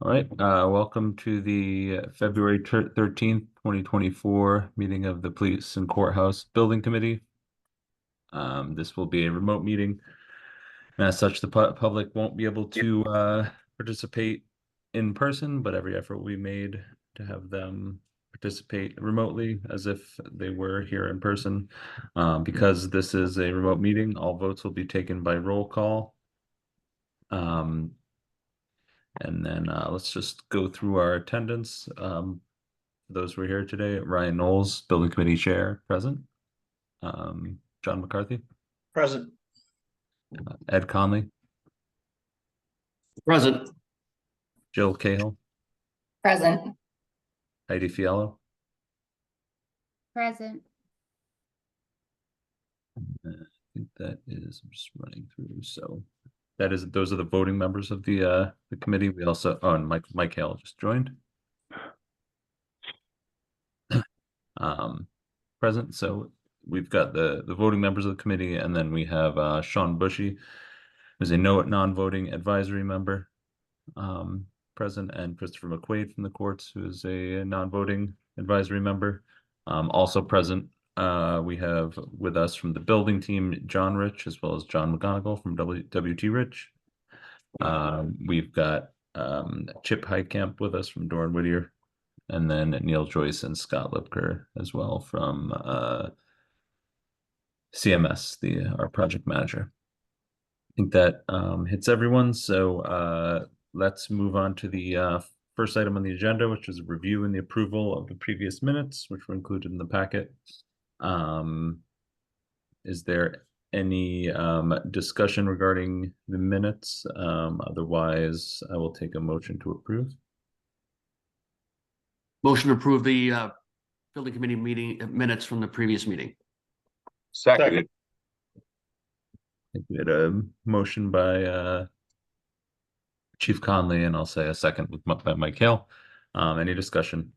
right, welcome to the February 13th, 2024 meeting of the Police and Courthouse Building Committee. This will be a remote meeting. And as such, the public won't be able to participate in person, but every effort will be made to have them participate remotely as if they were here in person. Because this is a remote meeting, all votes will be taken by roll call. And then let's just go through our attendance. Those who are here today: Ryan Knowles, Building Committee Chair, present. John McCarthy. Present. Ed Conley. Present. Jill Cahill. Present. Heidi Fiallo. Present. I think that is, I'm just running through. So that is, those are the voting members of the committee. We also, and Mike Hale just joined. Present. So we've got the voting members of the committee, and then we have Sean Bushy, who's a non-voting advisory member, present, and Christopher McQuaid from the courts, who is a non-voting advisory member. Also present, we have with us from the building team, John Rich, as well as John McGonigal from WT Rich. We've got Chip Heitkamp with us from Doran Whittier, and then Neil Joyce and Scott Lipker as well from CMS, our project manager. I think that hits everyone. So let's move on to the first item on the agenda, which is a review and the approval of the previous minutes, which were included in the packet. Is there any discussion regarding the minutes? Otherwise, I will take a motion to approve. Motion to approve the building committee meeting minutes from the previous meeting. Seconded. I think we had a motion by Chief Conley, and I'll say a second by Mike Hale. Any discussion?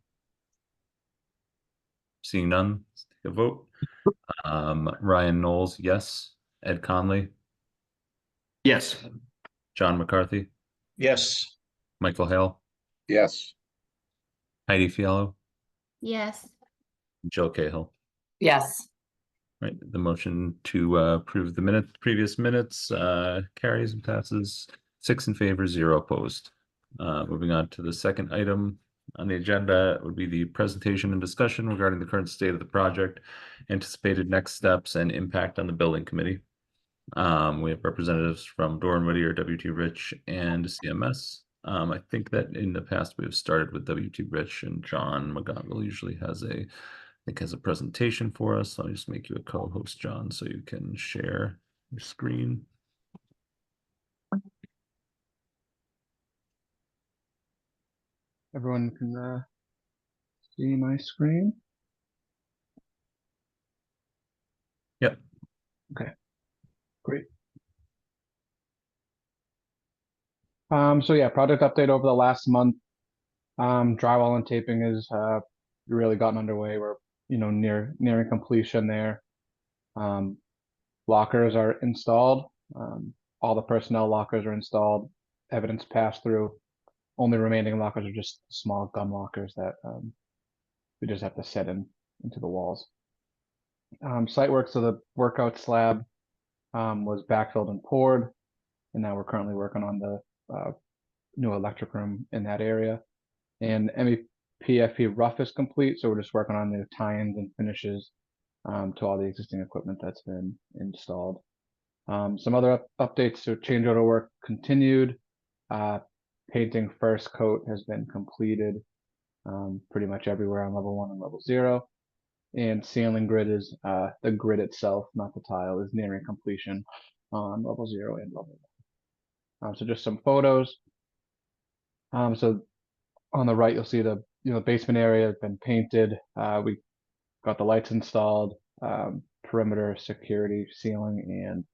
Seeing none, let's take a vote. Ryan Knowles, yes. Ed Conley. Yes. John McCarthy. Yes. Michael Hale. Yes. Heidi Fiallo. Yes. Jill Cahill. Yes. Right, the motion to approve the previous minutes carries and passes 6 in favor, 0 opposed. Moving on to the second item on the agenda would be the presentation and discussion regarding the current state of the project, anticipated next steps, and impact on the building committee. We have representatives from Doran Whittier, WT Rich, and CMS. I think that in the past we have started with WT Rich, and John McGonigal usually has a presentation for us. I'll just make you a co-host, John, so you can share your screen. Everyone can see my screen. Yep. Okay, great. So yeah, project update over the last month. Drywall and taping has really gotten underway. We're nearing completion there. Lockers are installed. All the personnel lockers are installed. Evidence passed through. Only remaining lockers are just small gun lockers that we just have to set into the walls. Site work, so the workout slab was backfilled and poured, and now we're currently working on the new electric room in that area. And MEPFP rough is complete, so we're just working on the tie-ins and finishes to all the existing equipment that's been installed. Some other updates: so change order work continued. Painting first coat has been completed pretty much everywhere on level 1 and level 0. And ceiling grid is the grid itself, not the tile, is nearing completion on level 0 and level 1. So just some photos. So on the right, you'll see the basement area has been painted. We got the lights installed, perimeter security ceiling, and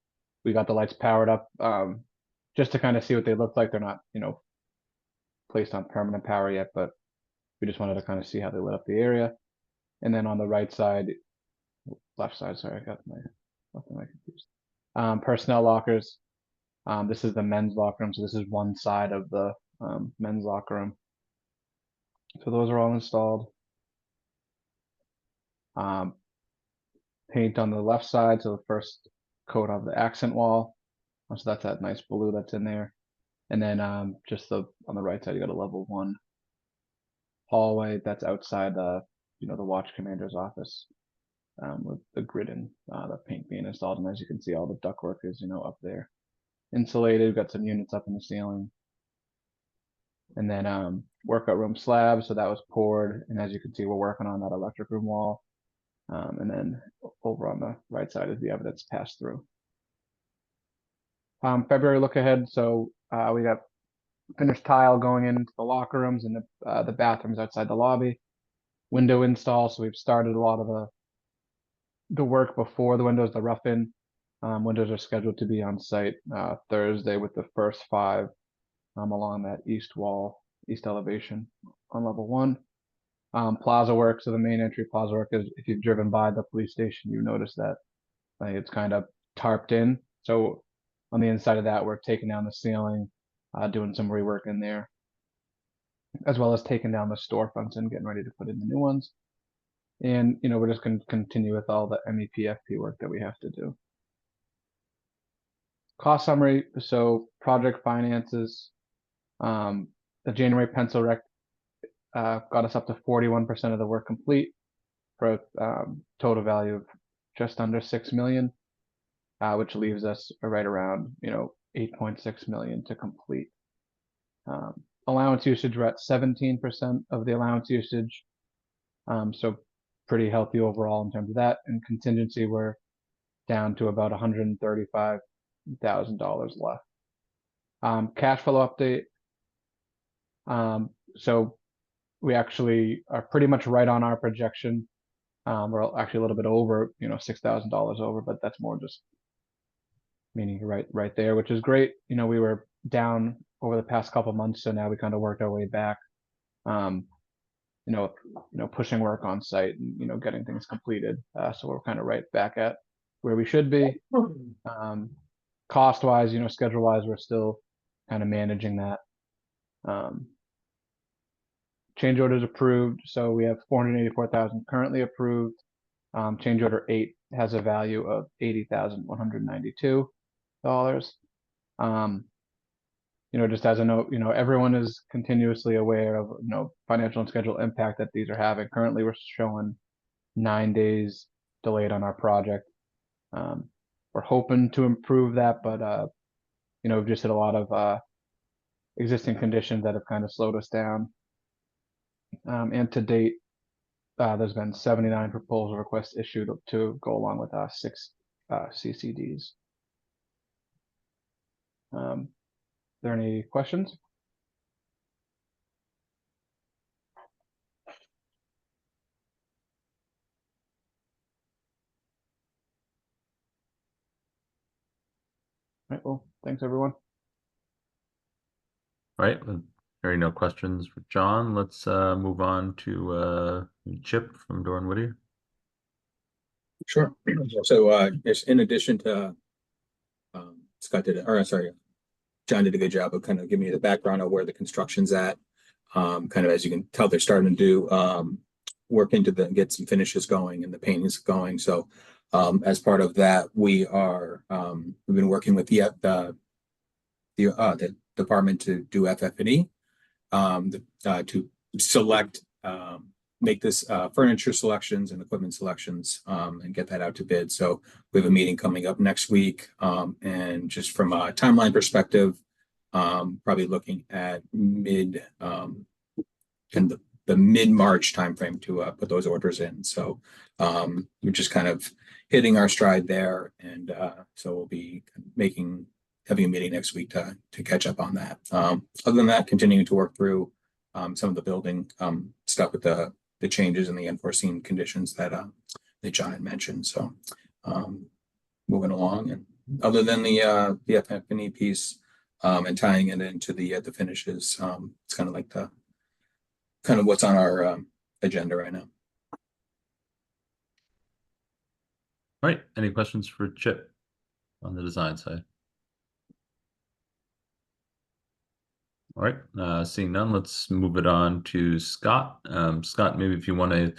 we got the lights powered up just to kind of see what they look like. They're not placed on permanent power yet, but we just wanted to kind of see how they lit up the area. And then on the right side, left side, sorry, I got my confused. Personnel lockers. This is the men's locker room, so this is one side of the men's locker room. So those are all installed. Paint on the left side, so the first coat of the accent wall. So that's that nice blue that's in there. And then just on the right side, you got a level 1 hallway that's outside the the watch commander's office, with the grid and the paint being installed. And as you can see, all the ductwork is up there, insulated. Got some units up in the ceiling. And then workout room slab, so that was poured. And as you can see, we're working on that electric room wall. And then over on the right side is the evidence pass through. February look ahead. So we got finished tile going into the locker rooms and the bathrooms outside the lobby. Window install. So we've started a lot of the work before the windows, the rough-in. Windows are scheduled to be on site Thursday with the first 5 along that east wall, east elevation on level 1. Plaza work. So the main entry plaza work is, if you've driven by the police station, you notice that it's kind of tarped in. So on the inside of that, we're taking down the ceiling, doing some rework in there, as well as taking down the storefronts and getting ready to put in the new ones. And we're just going to continue with all the MEPFP work that we have to do. Cost summary. So project finances, the January pencil rec got us up to 41% of the work complete, for a total value of just under 6 million, which leaves us right around 8.6 million to complete. Allowance usage, we're at 17% of the allowance usage, so pretty healthy overall in terms of that. And contingency, we're down to about $135,000 left. Cash flow update. So we actually are pretty much right on our projection. We're actually a little bit over, $6,000 over, but that's more just meaning right there, which is great. We were down over the past couple months, so now we kind of worked our way back. Pushing work on site and getting things completed. So we're kind of right back at where we should be. Cost wise, schedule wise, we're still kind of managing that. Change orders approved, so we have 484,000 currently approved. Change order 8 has a value of $80,192. Just as a note, everyone is continuously aware of financial and schedule impact that these are having. Currently, we're showing 9 days delayed on our project. We're hoping to improve that, but we've just hit a lot of existing conditions that have kind of slowed us down. And to date, there's been 79 proposal requests issued to go along with 6 CCDs. Are there any questions? All right, well, thanks everyone. Right, with hearing no questions for John, let's move on to Chip from Doran Whittier. Sure. So just in addition to John did a good job of kind of giving me the background of where the construction's at. Kind of as you can tell, they're starting to do work into get some finishes going and the paint is going. So as part of that, we've been working with the department to do FF&E to select, make this furniture selections and equipment selections and get that out to bid. So we have a meeting coming up next week. And just from a timeline perspective, probably looking at the mid-March timeframe to put those orders in. So we're just kind of hitting our stride there. And so we'll be having a meeting next week to catch up on that. Other than that, continuing to work through some of the building stuff with the changes and the unforeseen conditions that John had mentioned. So moving along, and other than the FF&E piece and tying it into the finishes, it's kind of like what's on our agenda right now. All right, any questions for Chip on the design side? All right, seeing none, let's move it on to Scott. Scott, maybe if you want to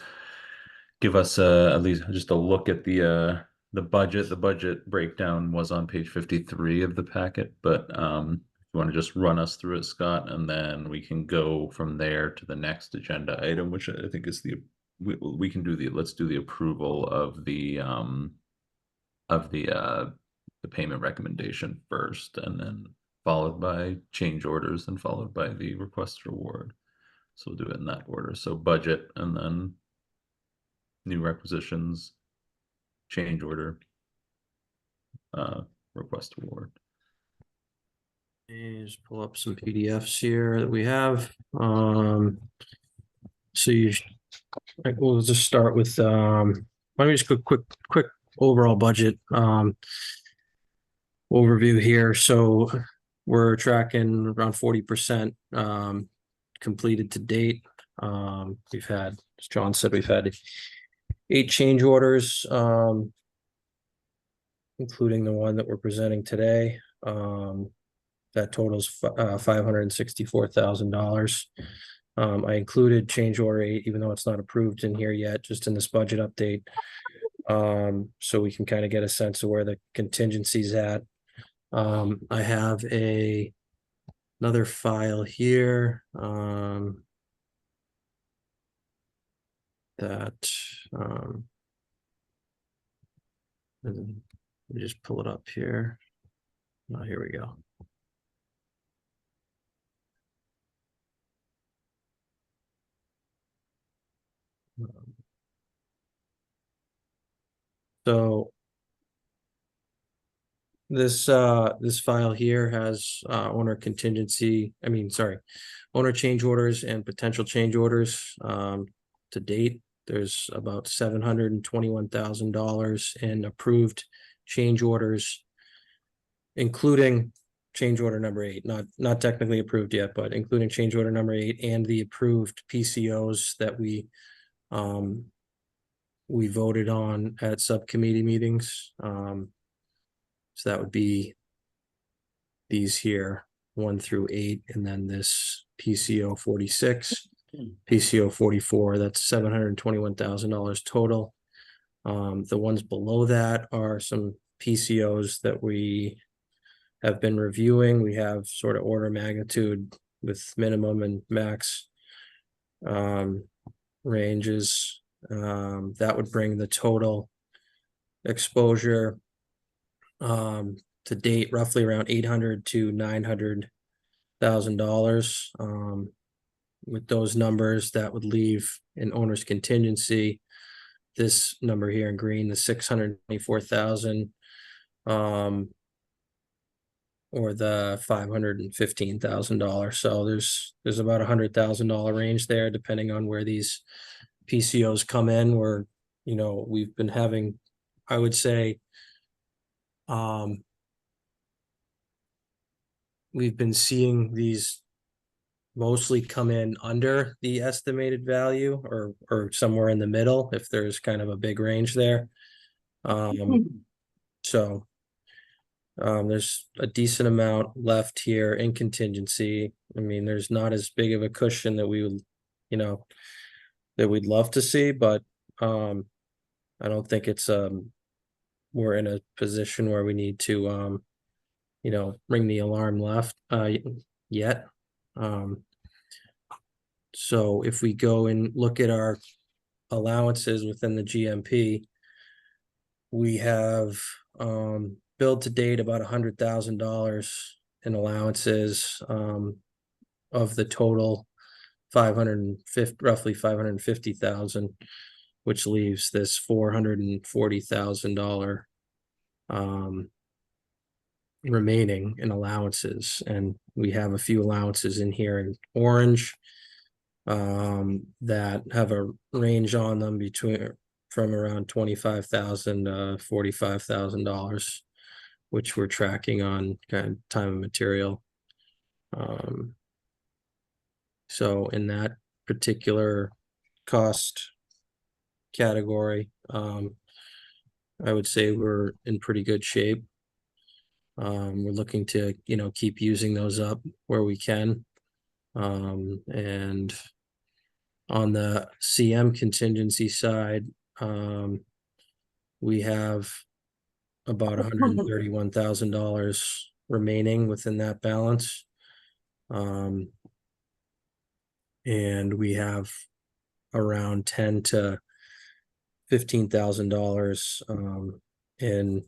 give us at least just a look at the budget. The budget breakdown was on page 53 of the packet, but if you want to just run us through it, Scott, and then we can go from there to the next agenda item, which I think is we can do let's do the approval of the payment recommendation first, and then followed by change orders and followed by the request for award. So we'll do it in that order. So budget and then new requisitions, change order, request award. Just pull up some PDFs here that we have. So we'll just start with why don't we just go quick overall budget overview here. So we're tracking around 40% completed to date. We've had, as John said, we've had 8 change orders, including the one that we're presenting today. That totals $564,000. I included change order 8, even though it's not approved in here yet, just in this budget update. So we can kind of get a sense of where the contingency's at. I have another file here that let me just pull it up here. Oh, here we go. So this file here has owner change orders and potential change orders to date. There's about $721,000 in approved change orders, including change order number 8, not technically approved yet, but including change order number 8 and the approved PCOs that we voted on at subcommittee meetings. So that would be these here, 1 through 8, and then this PCO 46, PCO 44, that's $721,000 total. The ones below that are some PCOs that we have been reviewing. We have sort of order of magnitude with minimum and max ranges. That would bring the total exposure to date roughly around $800,000 to $900,000. With those numbers, that would leave an owner's contingency, this number here in green, the $624,000, or the $515,000. So there's about $100,000 range there, depending on where these PCOs come in. Where, we've been having, I would say, we've been seeing these mostly come in under the estimated value, or somewhere in the middle, if there's kind of a big range there. So there's a decent amount left here in contingency. I mean, there's not as big of a cushion that we would, that we'd love to see, but I don't think it's we're in a position where we need to ring the alarm yet. So if we go and look at our allowances within the GMP, we have billed to date about $100,000 in allowances of the total roughly $550,000, which leaves this $440,000 remaining in allowances. And we have a few allowances in here in orange that have a range on them from around $25,000 to $45,000, which we're tracking on kind of time and material. So in that particular cost category, I would say we're in pretty good shape. We're looking to, keep using those up where we can. And on the CM contingency side, we have about $131,000 remaining within that balance. And we have around $10,000 to $15,000 in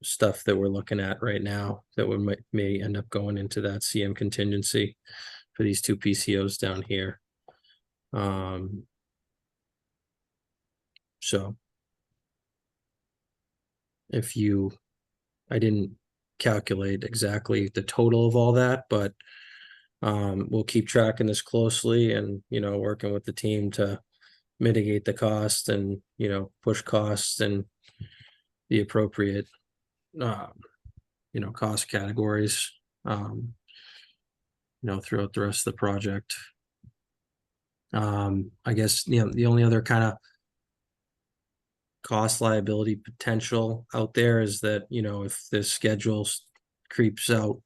stuff that we're looking at right now that may end up going into that CM contingency for these two PCOs down here. So I didn't calculate exactly the total of all that, but we'll keep tracking this closely and, working with the team to mitigate the cost and, push costs and the appropriate, cost categories, throughout the rest of the project. I guess, the only other kind of cost liability potential out there is that, if the schedule creeps out,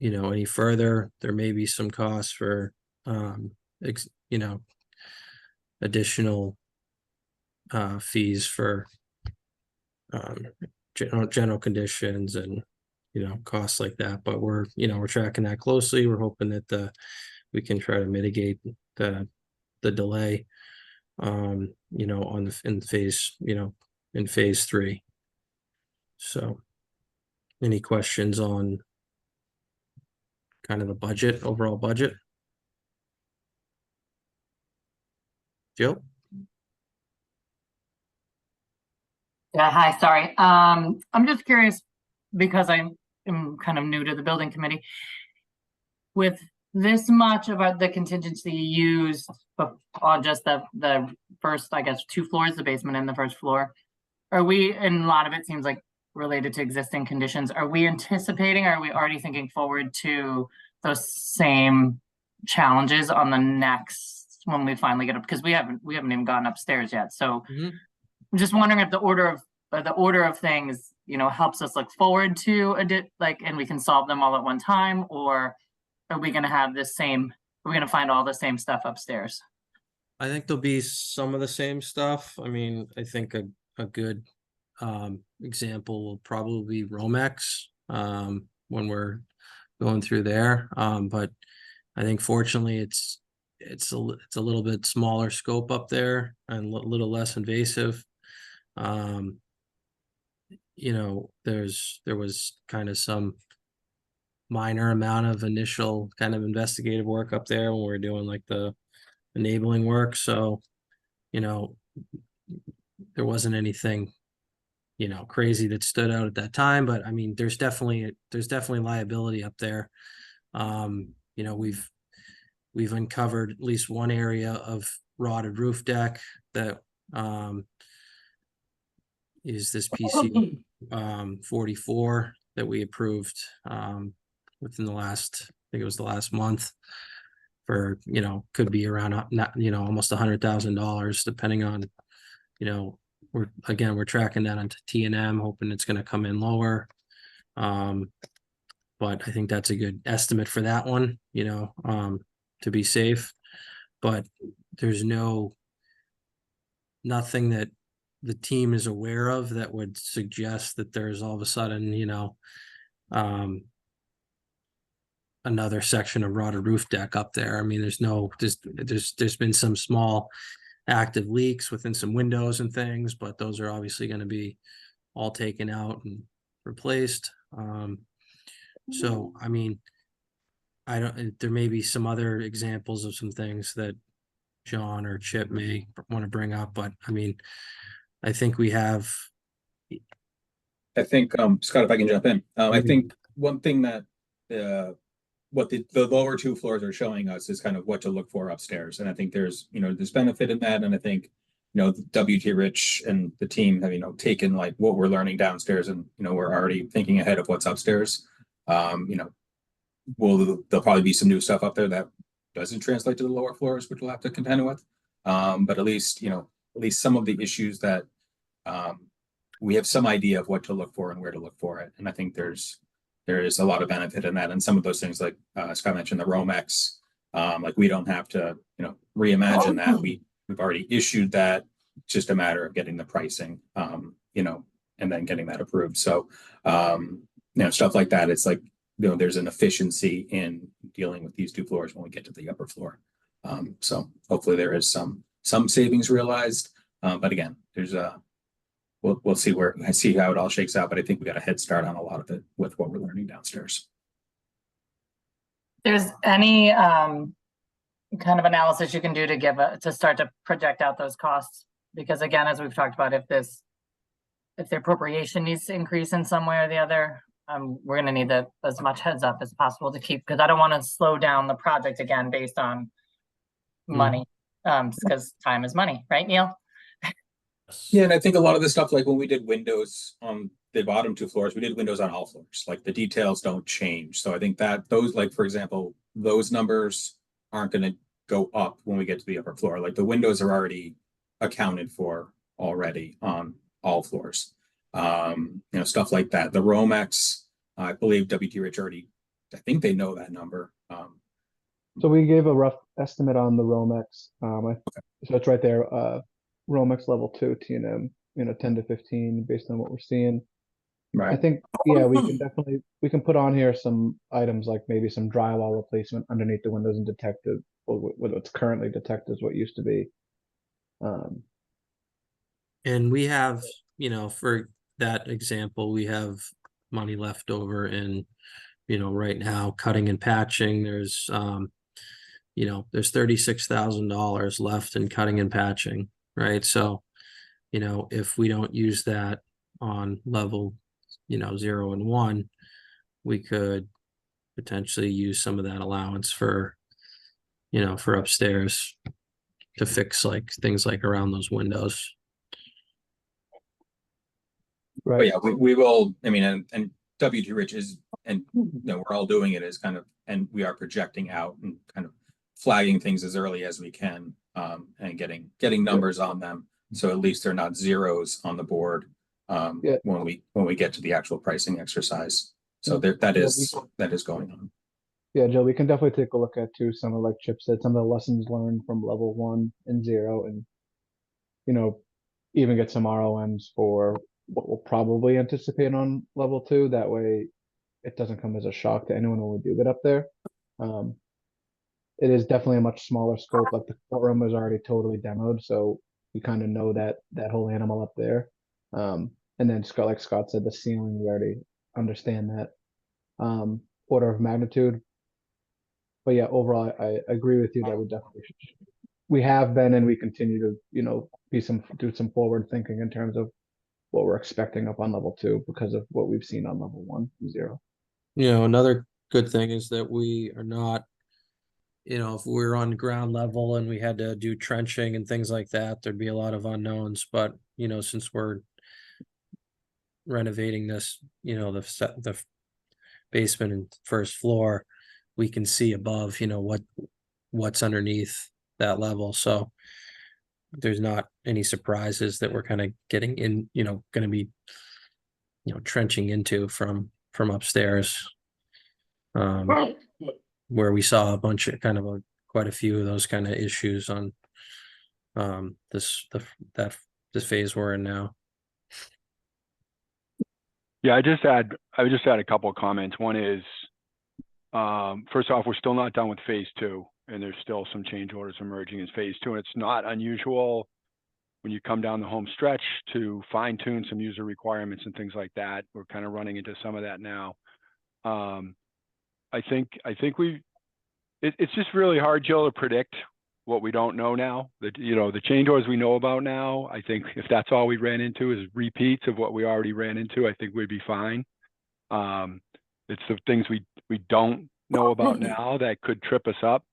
any further, there may be some costs for, additional fees for general conditions and, costs like that. But we're tracking that closely. We're hoping that we can try to mitigate the delay, in phase 3. So any questions on kind of the overall budget? Jill? Yeah, hi, sorry. I'm just curious because I am kind of new to the building committee. With this much about the contingency used on just the first, I guess, 2 floors, the basement and the first floor, and a lot of it seems like related to existing conditions. Are we already thinking forward to those same challenges on the next, when we finally get up? Because we haven't even gone upstairs yet. So I'm just wondering if the order of things, helps us look forward to and we can solve them all at one time, or are we going to have we're going to find all the same stuff upstairs? I think there'll be some of the same stuff. I mean, I think a good example will probably be Romex when we're going through there. But I think fortunately it's a little bit smaller scope up there and a little less invasive. There was kind of some minor amount of initial kind of investigative work up there when we were doing like the enabling work. So, there wasn't anything, crazy that stood out at that time, but I mean, there's definitely liability up there. We've uncovered at least one area of rotted roof deck that is this PC 44 that we approved within the last, I think it was the last month, for could be around almost $100,000 depending on, we're tracking that onto T&M, hoping it's going to come in lower. But I think that's a good estimate for that one, to be safe. But there's nothing that the team is aware of that would suggest that there's all of a sudden, another section of rotted roof deck up there. I mean, there's been some small active leaks within some windows and things, but those are obviously going to be all taken out and replaced. So, I mean, there may be some other examples of some things that John or Chip may want to bring up, but I mean, I think we have. I think, Scott, if I can jump in, I think one thing that what the lower 2 floors are showing us is kind of what to look for upstairs. And I think there's benefit in that. And I think, WT Rich and the team have, taken like what we're learning downstairs and, we're already thinking ahead of what's upstairs. There'll probably be some new stuff up there that doesn't translate to the lower floors, which we'll have to contend with. But at least some of the issues that we have some idea of what to look for and where to look for it. And I think there's there is a lot of benefit in that. And some of those things, like Scott mentioned, the Romex, like we don't have to, reimagine that. We've already issued that. It's just a matter of getting the pricing, and then getting that approved. So, stuff like that. It's like, there's an efficiency in dealing with these 2 floors when we get to the upper floor. So hopefully there is some savings realized. But again, there's we'll see how it all shakes out. But I think we got a head start on a lot of it with what we're learning downstairs. There's any kind of analysis you can do to start to project out those costs? Because again, as we've talked about, if the appropriation needs to increase in some way or the other, we're gonna need as much heads up as possible to keep, because I don't want to slow down the project again based on money. Because time is money, right, Neil? Yeah, and I think a lot of the stuff, like when we did windows on the bottom 2 floors, we did windows on all floors. Like the details don't change. So I think that those, like, for example, those numbers aren't going to go up when we get to the upper floor. Like the windows are already accounted for already on all floors. Stuff like that. The Romex, I believe WT Rich already, I think they know that number. So we gave a rough estimate on the Romex. So it's right there. Romex level 2 T&M, 10 to 15 based on what we're seeing. Right. I think, yeah, we can put on here some items like maybe some drywall replacement underneath the windows and detective, or what's currently detected is what used to be. And we have, for that example, we have money left over in, right now, cutting and patching. There's there's $36,000 left in cutting and patching, right? So, if we don't use that on level, 0 and 1, we could potentially use some of that allowance for upstairs to fix like things like around those windows. But Right. yeah, we will, and WT Rich is, and we're all doing it as kind of, and we are projecting out and kind of flagging things as early as we can, and getting numbers on them. So at least they're not zeros on the board when we get to the actual pricing exercise. So that is going on. Yeah, Joe, we can definitely take a look at too some of, like Chip said, some of the lessons learned from level 1 and 0, and even get some ROMs for what we'll probably anticipate on level 2. That way it doesn't come as a shock to anyone when we do get up there. It is definitely a much smaller scope. Like the courtroom was already totally demoed, so we kind of know that whole animal up there. And then like Scott said, the ceiling, we already understand that order of magnitude. But yeah, overall, I agree with you that we definitely should. We have been, and we continue to, do some forward thinking in terms of what we're expecting up on level 2 because of what we've seen on level 1 and 0. Another good thing is that we are not, if we were on ground level and we had to do trenching and things like that, there'd be a lot of unknowns. But, since we're renovating this, the basement and first floor, we can see above, what's underneath that level. So there's not any surprises that we're kind of getting in, going to be, trenching into from upstairs. Where we saw a bunch of quite a few of those kind of issues on this phase we're in now. Yeah, I would just add a couple of comments. One is, first off, we're still not done with phase 2, and there's still some change orders emerging in phase 2, and it's not unusual when you come down the home stretch to fine tune some user requirements and things like that. We're kind of running into some of that now. I think it's just really hard, Jill, to predict what we don't know now. The change orders we know about now, I think if that's all we ran into is repeats of what we already ran into, I think we'd be fine. It's the things we don't know about now that could trip us up.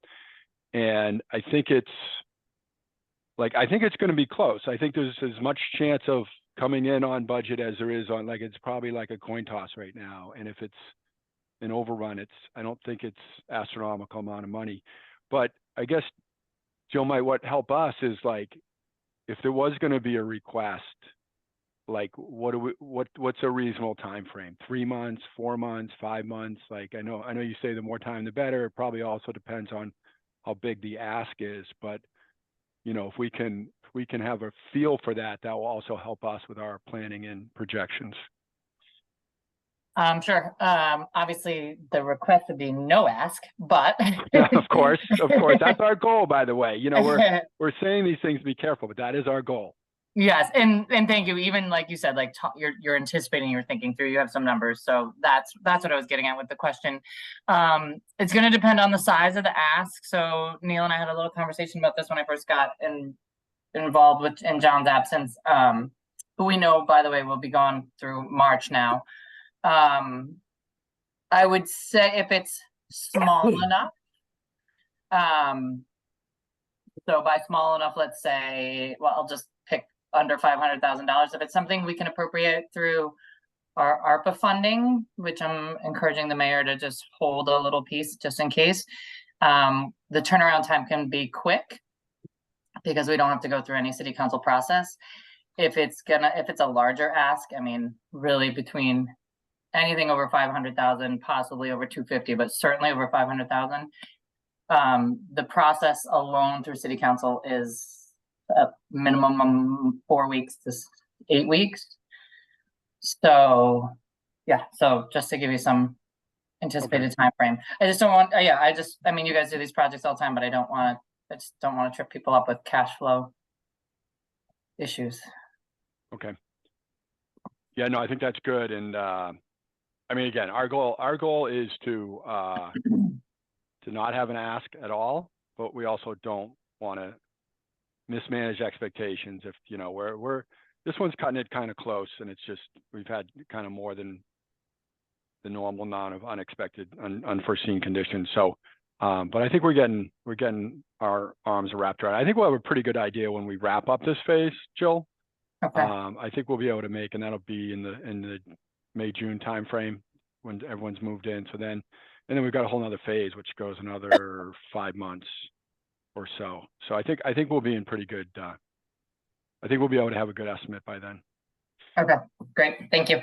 And I think it's going to be close. I think there's as much chance of coming in on budget as there is on, it's probably like a coin toss right now. And if it's an overrun, I don't think it's astronomical amount of money. But I guess, Jill, what help us is if there was going to be a request like, what's a reasonable time frame? 3 months, 4 months, 5 months? Like, I know you say the more time, the better. It probably also depends on how big the ask is, but you know, if we can have a feel for that, that will also help us with our planning and projections. Sure. Obviously the request would be no ask, but. Yeah, of course, that's our goal, by the way. You know, we're saying these things to be careful, but that is our goal. Yes, and thank you. Even like you said, like you're anticipating, you're thinking through. You have some numbers, so that's what I was getting at with the question. It's going to depend on the size of the ask. So Neil and I had a little conversation about this when I first got involved in John's absence. Who we know, by the way, will be gone through March now. I would say if it's small enough. So by small enough, let's say, well, I'll just pick under $500,000. If it's something we can appropriate through our ARPA funding, which I'm encouraging the mayor to just hold a little piece just in case. The turnaround time can be quick because we don't have to go through any city council process. If it's a larger ask, I mean, really between anything over 500,000, possibly over 250, but certainly over 500,000. The process alone through city council is a minimum 4 weeks to 8 weeks. So yeah, so just to give you some anticipated time frame. I just don't want, I mean, you guys do these projects all the time, but I just don't want to trip people up with cash flow issues. Okay. Yeah, no, I think that's good. And I mean, again, our goal is to not have an ask at all, but we also don't want to mismanage expectations. If, you know, this one's cutting it kind of close, and it's just, we've had kind of more than the normal amount of unexpected, unforeseen conditions. So, but I think we're getting our arms wrapped around. I think we'll have a pretty good idea when we wrap up this phase, Jill. Okay. I think we'll be able to make, and that'll be in the May-June timeframe when everyone's moved in. So then we've got a whole nother phase, which goes another 5 months or so. So I think we'll be in pretty good, I think we'll be able to have a good estimate by then. Okay, great. Thank you.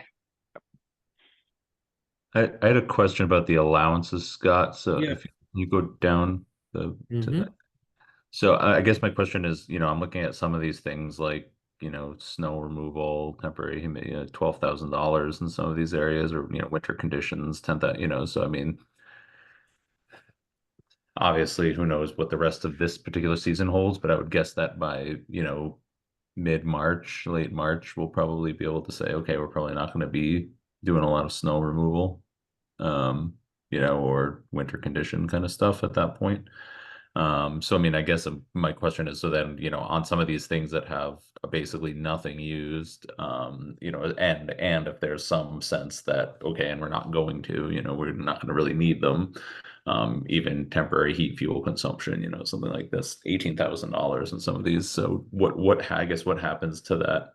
I had a question about the allowances, Scott. So Yeah. if you go down to that. So I guess my question is, you know, I'm looking at some of these things like, you know, snow removal, temporary humidity, $12,000 in some of these areas, or, you know, winter conditions, 10,000, you know, so I mean, obviously who knows what the rest of this particular season holds, but I would guess that by, you know, mid-March, late March, we'll probably be able to say, okay, we're probably not going to be doing a lot of snow removal, you know, or winter condition kind of stuff at that point. So I mean, I guess my question is, so then, you know, on some of these things that have basically nothing used, you know, and if there's some sense that, okay, and we're not going to, you know, we're not going to really need them, even temporary heat fuel consumption, you know, something like this, $18,000 in some of these. So I guess what happens to that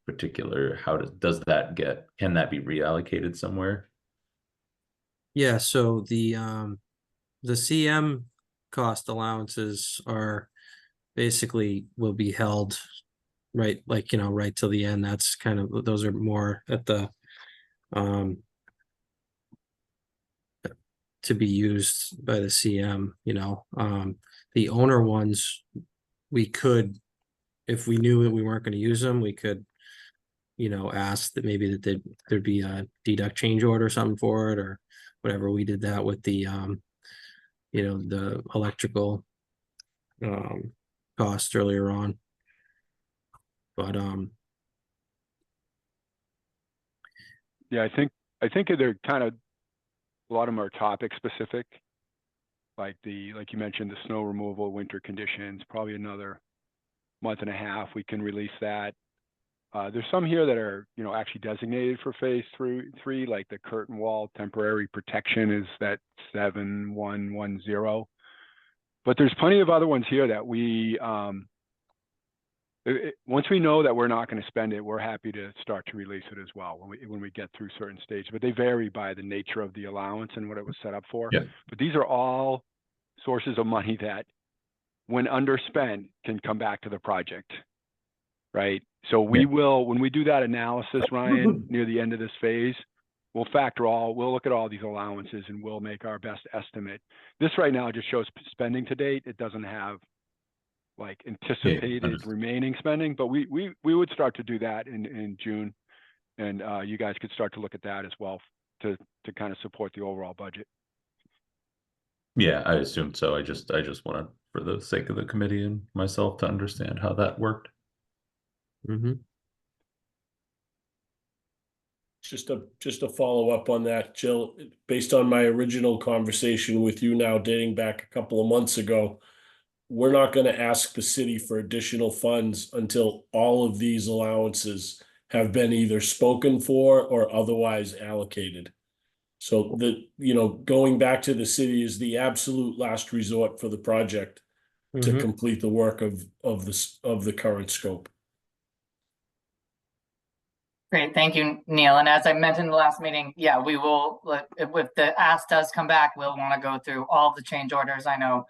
particular, does that can that be reallocated somewhere? Yeah, so the CM cost allowances are basically will be held right, like, you know, right till the end. That's kind of, those are more at the to be used by the CM, you know. The owner ones, we could, if we knew that we weren't going to use them, we could, you know, ask that maybe that there'd be a deduct change order or something for it, or whatever. We did that with the you know, the electrical cost earlier on. But Yeah, I think they're kind of, a lot of them are topic specific, like you mentioned, the snow removal, winter conditions, probably another month and a half we can release that. There's some here that are, you know, actually designated for phase three, like the curtain wall temporary protection is that 7110. But there's plenty of other ones here that we, once we know that we're not going to spend it, we're happy to start to release it as well when we get through certain stages. But they vary by the nature of the allowance and what it was set up for. Yeah. But these are all sources of money that, when underspent, can come back to the project, right? So we Yeah. will, when we do that analysis, Ryan, near the end of this phase, we'll look at all these allowances and we'll make our best estimate. This right now just shows spending to date. It doesn't have like anticipated understood. remaining spending, but we would start to do that in June. And you guys could start to look at that as well to kind of support the overall budget. Yeah, I assumed so. I just wanted, for the sake of the committee and myself, to understand how that worked. Mm-hmm. Just a follow up on that, Jill, based on my original conversation with you now dating back a couple of months ago, we're not going to ask the city for additional funds until all of these allowances have been either spoken for or otherwise allocated. So going back to the city is the absolute last resort for the project to complete the work of the current scope. Great, thank you, Neil. And as I mentioned in the last meeting, yeah, we will, if the ask does come back, we'll want to go through all the change orders. I know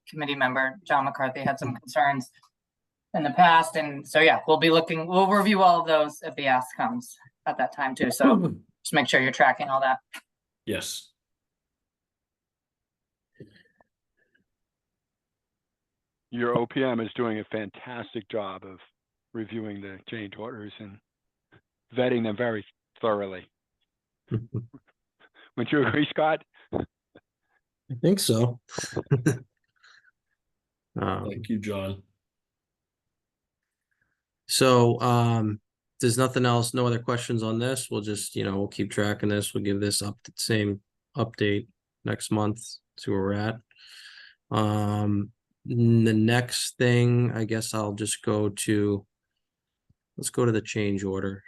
committee member John McCarthy had some concerns in the past. And so, yeah, we'll review all of those if the ask comes at that time too. So just make sure you're tracking all that. Yes. Your OPM is doing a fantastic job of reviewing the change orders and vetting them very thoroughly. Wouldn't you agree, Scott? I think so. Thank you, John. So there's nothing else, no other questions on this. We'll just, we'll keep tracking this. We'll give this same update next month, see where we're at. The next thing, I guess I'll just let's go to the change order.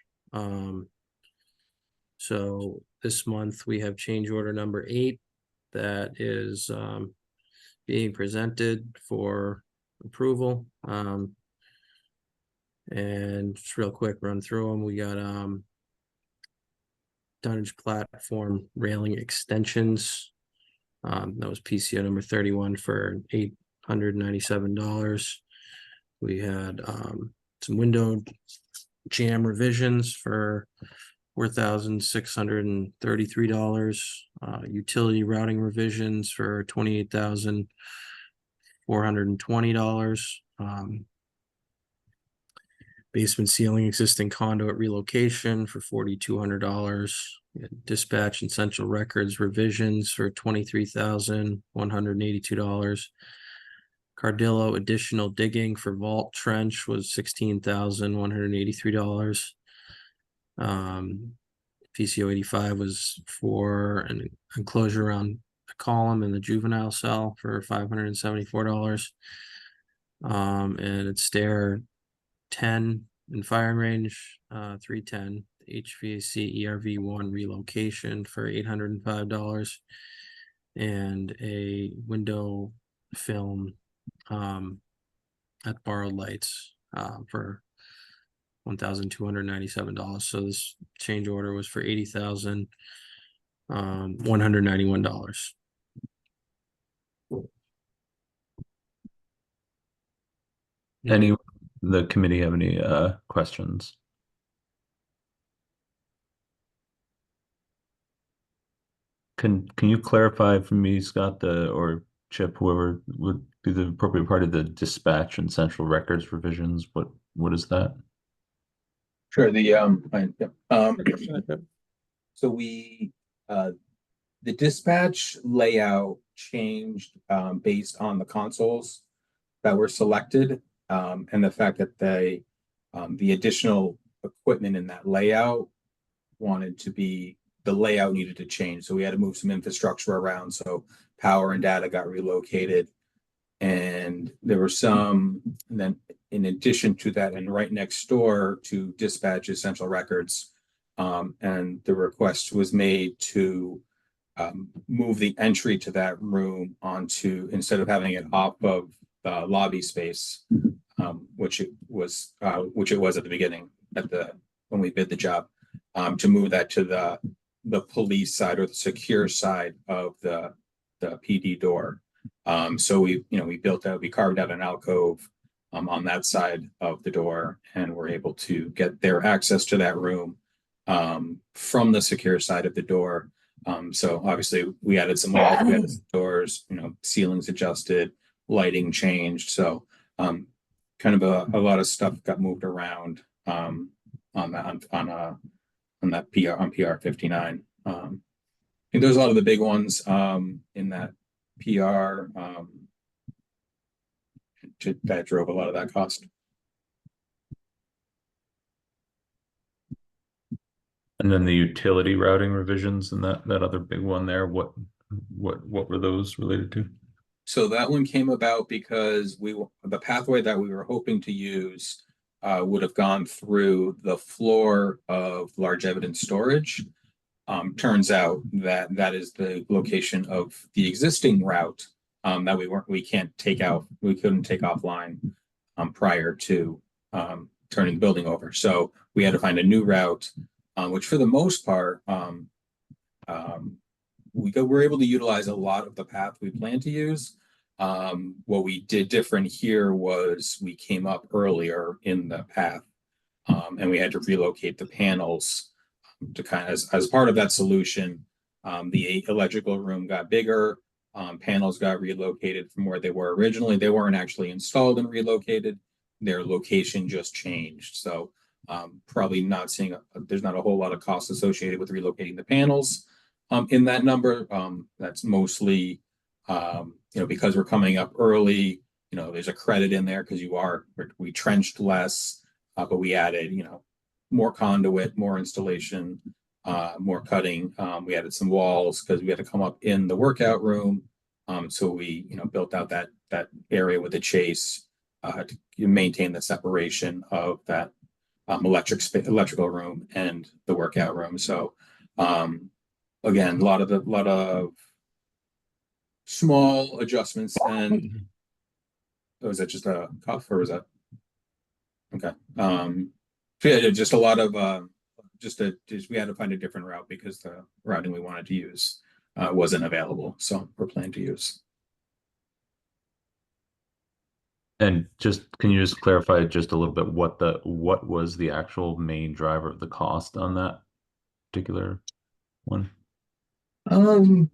So this month we have change order number 8 that is being presented for approval. And just real quick, run through them. We got dunnage platform railing extensions. That was PCO number 31 for $897. We had some window jam revisions for $4,633. Utility routing revisions for $28,420. Basement ceiling existing conduit relocation for $4,200. Dispatch and central records revisions for $23,182. Cardillo additional digging for vault trench was $16,183. PCO 85 was for an enclosure around a column in the juvenile cell for $574. And it's stair 10 in firing range, 310 HVAC ERV1 relocation for $805, and a window film at Borrowed Lights for $1,297. So this change order was for $80,191. Any, the committee have any questions? Can you clarify for me, Scott, or Chip, whoever would be the appropriate part of the dispatch and central records revisions? What is that? Sure, so we, the dispatch layout changed based on the consoles that were selected, and the fact that the additional equipment in that layout the layout needed to change. So we had to move some infrastructure around. So power and data got relocated. And there were and then in addition to that, and right next door to dispatch is central records. And the request was made to move the entry to that room instead of having it off of the lobby space, which it was at the beginning when we bid the job, to move that to the police side or the secure side of the PD door. So we carved out an alcove on that side of the door, and we're able to get their access to that room from the secure side of the door. So obviously we added some walls, we added some doors, ceilings adjusted, lighting changed. So kind of a lot of stuff got moved around on that PR 59. I think there's a lot of the big ones in that PR that drove a lot of that cost. And then the utility routing revisions and that other big one there, what were those related to? So that one came about because the pathway that we were hoping to use would have gone through the floor of large evidence storage. Turns out that is the location of the existing route that we couldn't take offline prior to turning the building over. So we had to find a new route, which for the most part, we were able to utilize a lot of the path we planned to use. What we did different here was we came up earlier in the path, and we had to relocate the panels to kind of, as part of that solution. The electrical room got bigger, panels got relocated from where they were originally. They weren't actually installed and relocated. Their location just changed. So probably not seeing, there's not a whole lot of costs associated with relocating the panels in that number. That's mostly, because we're coming up early, there's a credit in there because we trenched less, but we added, more conduit, more installation, more cutting. We added some walls because we had to come up in the workout room. So we, built out that area with the chase to maintain the separation of that electrical room and the workout room. So again, a lot of small adjustments. And was that just a cough or was that okay? So yeah, just a lot of we had to find a different route because the routing we wanted to use wasn't available. So we're planning to use. And can you just clarify just a little bit what was the actual main driver of the cost on that particular one? Can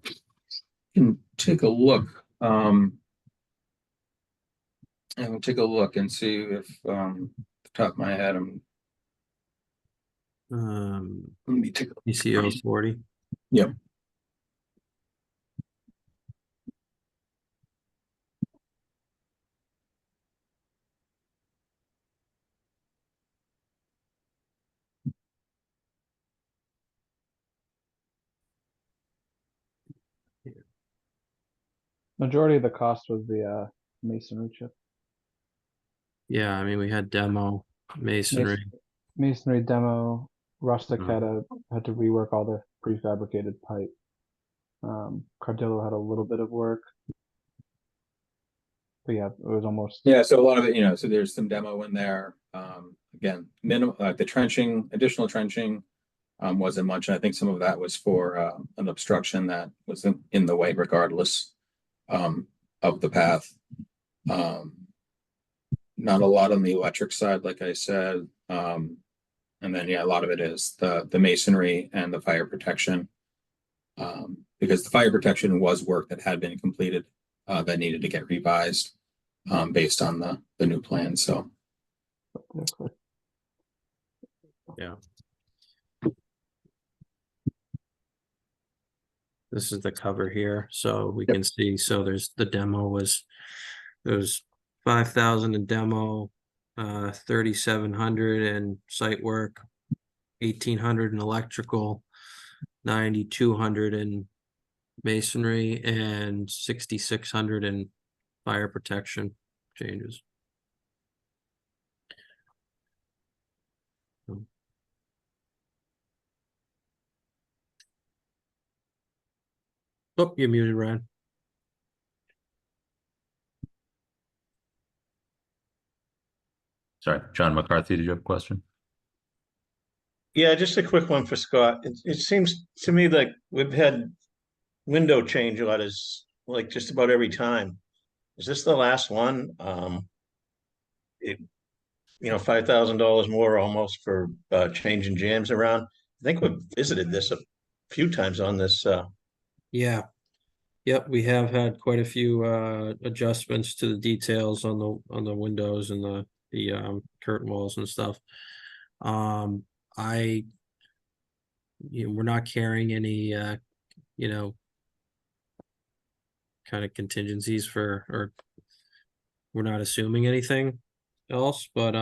take a look. And we'll take a look and see if the top of my head let me take a look. PCO 40. Yep. Majority of the cost was the masonry chip. Yeah, I mean, we had demo, masonry. Masonry demo. Rustic Mhm. had to rework all the prefabricated pipe. Cardillo had a little bit of work. But yeah, it was almost. Yeah, so a lot of it, so there's some demo in there. Again, minimum the trenching, additional trenching wasn't much. And I think some of that was for an obstruction that was in the way regardless of the path. Not a lot on the electric side, like I said. And then a lot of it is the masonry and the fire protection. Because the fire protection was work that had been completed that needed to get revised based on the new plan. So Yeah. This is the cover here, so we can see. So there's the demo was 5,000 in demo, 3,700 in site work, 1,800 in electrical, 9,200 in masonry, and 6,600 in fire protection changes. Oh, you're muted, Ryan. Sorry, John McCarthy, did you have a question? Yeah, just a quick one for Scott. It seems to me like we've had window change orders like just about every time. Is this the last one? it, $5,000 more almost for changing jams around. I think we've visited this a few times on this. Yeah. Yep, we have had quite a few adjustments to the details on the windows and the curtain walls and stuff. We're not carrying any kind of contingencies or we're not assuming anything else, but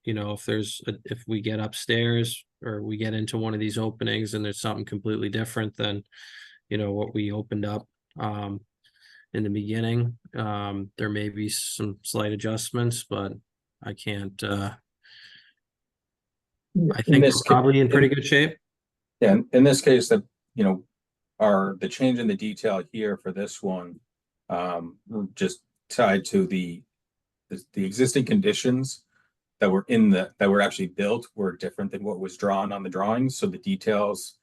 if we get upstairs or we get into one of these openings and there's something completely different than what we opened up in the beginning, there may be some slight adjustments, but I can't I think we're probably in pretty good shape. Yeah, in this case, that the change in the detail here for this one, just tied to the existing conditions that were actually built were different than what was drawn on the drawings. So the details,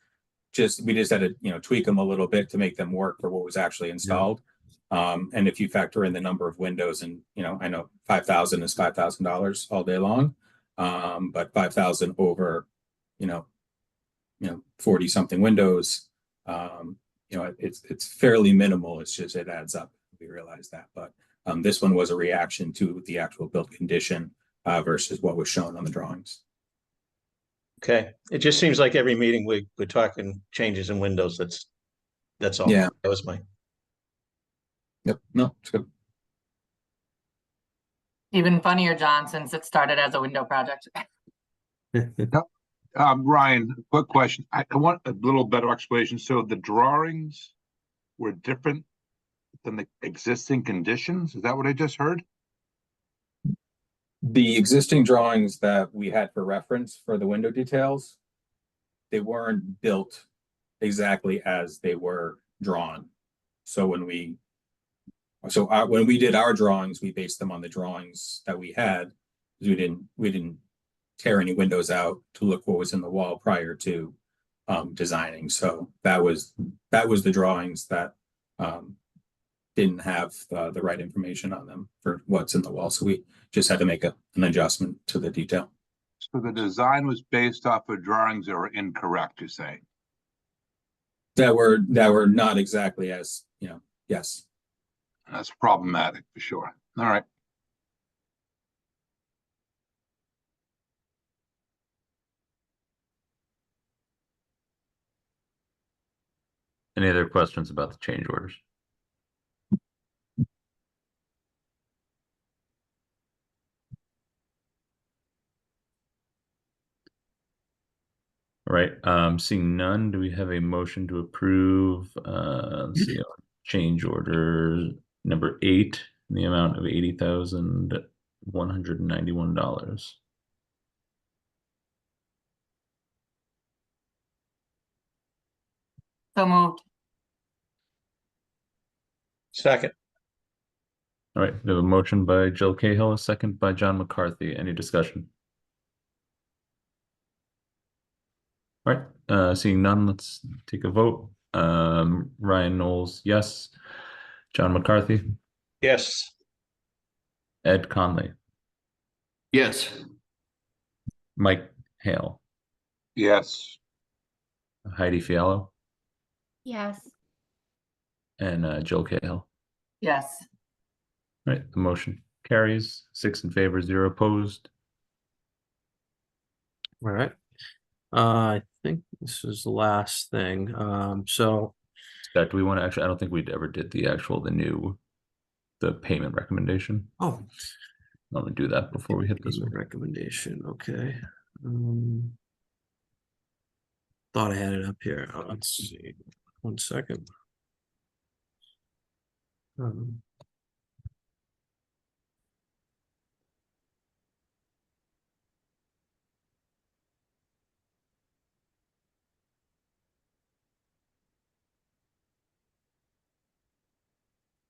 we just had to tweak them a little bit to make them work for what was actually installed. And if you factor in the number of windows, and I know $5,000 is $5,000 all day long, but 5,000 over 40 something windows, it's fairly minimal. It's just it adds up. We realize that, but this one was a reaction to the actual built condition versus what was shown on the drawings. Okay, it just seems like every meeting we're talking changes in windows. That's all. Yeah. That was my. Yep. No, it's good. Even funnier, John, since it started as a window project. Ryan, quick question. I want a little better explanation. So the drawings were different than the existing conditions? Is that what I just heard? The existing drawings that we had for reference for the window details, they weren't built exactly as they were drawn. So when we did our drawings, we based them on the drawings that we had. We didn't tear any windows out to look what was in the wall prior to designing. So that was the drawings that didn't have the right information on them for what's in the wall. So we just had to make an adjustment to the detail. So the design was based off of drawings that were incorrect, you say? That were not exactly as, yes. That's problematic for sure. All right. Any other questions about the change orders? All right, seeing none, do we have a motion to approve, let's see, change order number 8 in the amount of $80,191? So moved. Second. All right, we have a motion by Jill Cahill, a second by John McCarthy. Any discussion? All right, seeing none, let's take a vote. Ryan Knowles, yes. John McCarthy, Yes. Ed Conley, Yes. Mike Hale, Yes. Heidi Fiallo, Yes. and Jill Cahill. Yes. All right, the motion carries 6 in favor, 0 opposed. All right. I think this is the last thing. So Scott, do we want to actually, I don't think we ever did the payment recommendation. I'm gonna do that before we hit this one. recommendation. Okay. Thought I had it up here. Let's see. 1 second.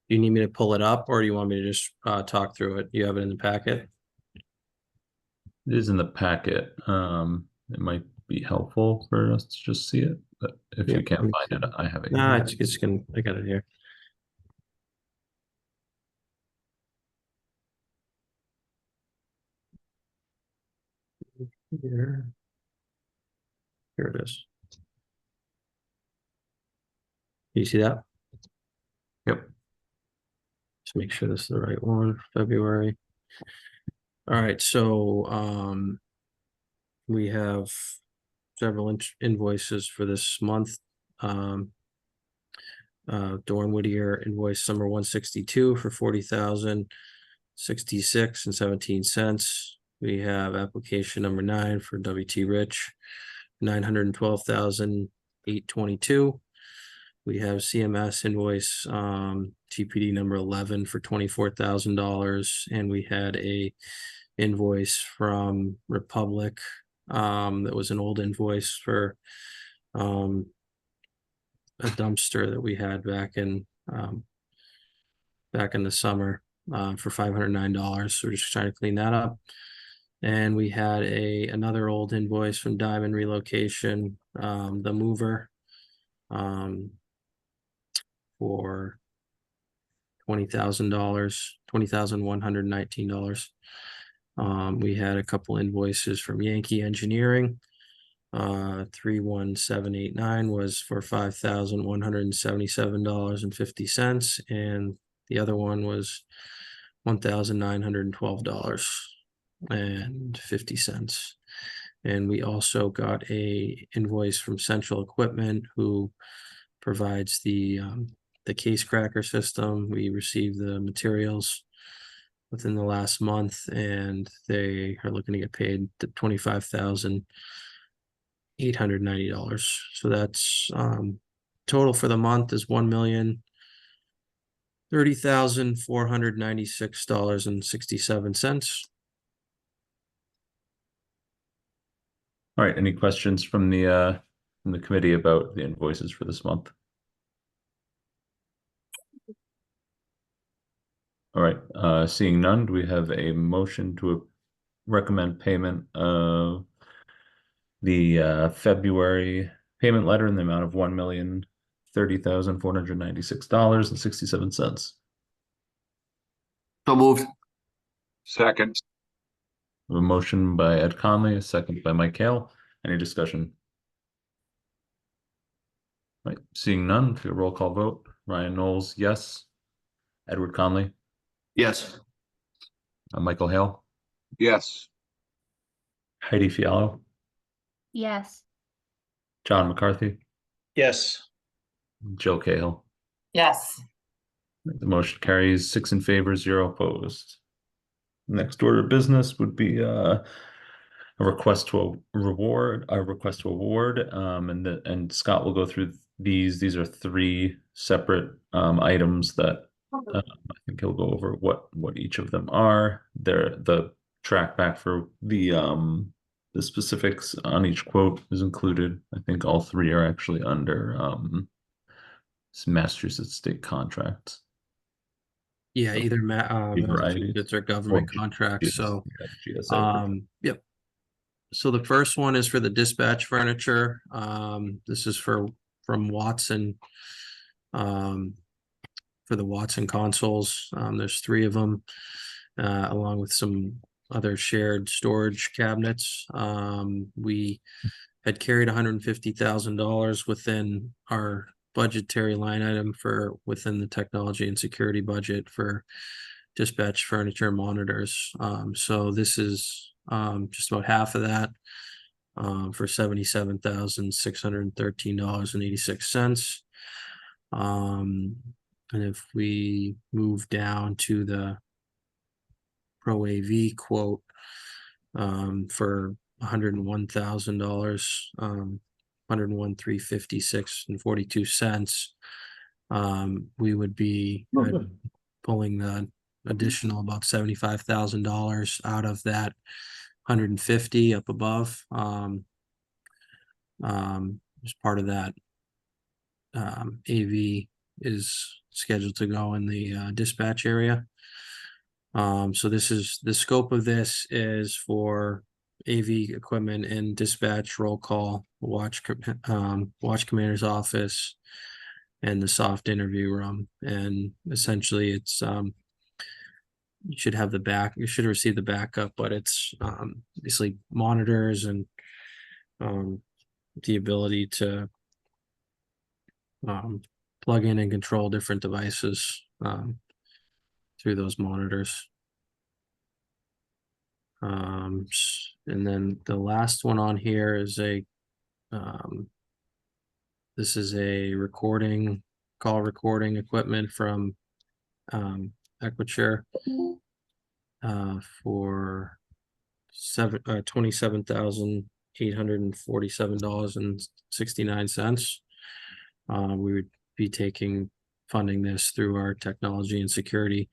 Do you need me to pull it up or do you want me to just talk through it? You have it in the packet? It is in the packet. It might be helpful for us to just see it, but if Yeah, you can't find it, I have it. Nah, it's gonna, I got it here. Here. Here it is. You see that? Yep. Just make sure this is the right one, February. All right, so we have several invoices for this month. Dorn Whittier invoice number 162 for 40,066 and 17 cents. We have application number 9 for WT Rich, 912,822. We have CMS invoice TPD number 11 for $24,000, and we had a invoice from Republic that was an old invoice for a dumpster that we had back in the summer for $509. So we're just trying to clean that up. And we had another old invoice from Diamond Relocation, the mover, for $20,000, $20,119. We had a couple invoices from Yankee Engineering. 31789 was for $5,177.50, and the other one was $1,912.50. And we also got a invoice from Central Equipment, who provides the case cracker system. We received the materials within the last month, and they are looking to get paid $25,890. So that's total for the month is $1,030,496.67. All right, any questions from the committee about the invoices for this month? All right, seeing none, do we have a motion to recommend payment of the February payment letter in the amount of $1,030,496.67? So moved. Second. A motion by Ed Conley, a second by Mike Hale. Any discussion? Right, seeing none, a roll call vote. Ryan Knowles, yes. Edward Conley, Yes. Michael Hale, Yes. Heidi Fiallo, Yes. John McCarthy, Yes. Jill Cahill. Yes. The motion carries 6 in favor, 0 opposed. Next order of business would be a request to award, and Scott will go through these. These are 3 separate items that I think he'll go over what each of them are. The track back for the specifics on each quote is included. I think all 3 are actually under Massachusetts state contracts. Yeah, either Massachusetts or government contracts. So, yep. So the first one is for the dispatch furniture. This is from Watson. For the Watson consoles, there's 3 of them, along with some other shared storage cabinets. We had carried $150,000 within our budgetary line item within the technology and security budget for dispatch furniture monitors. So this is just about half of that, for $77,613.86. And if we move down to the Pro AV quote, for $101,000, $101,356.42, we would be pulling the additional about $75,000 out of that 150 up above, as part of that. AV is scheduled to go in the dispatch area. So this is the scope of this is for AV equipment and dispatch roll call, watch commander's office, and the soft interview room. And essentially it's you should have you should receive the backup, but it's basically monitors and the ability to plug in and control different devices through those monitors. And then the last one on here is this is a call recording equipment from Equiture for $27,847.69. We would be funding this through our technology and security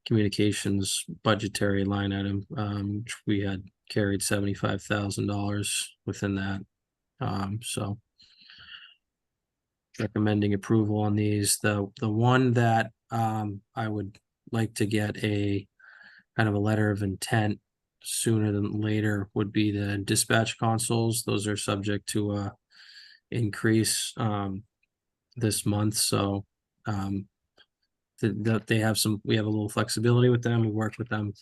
communications budgetary line item, which we had carried $75,000 within that. So recommending approval on these. The one that I would like to get a kind of a letter of intent sooner than later would be the dispatch consoles. Those are subject to a increase this month. So they have we have a little flexibility with them. We work with them,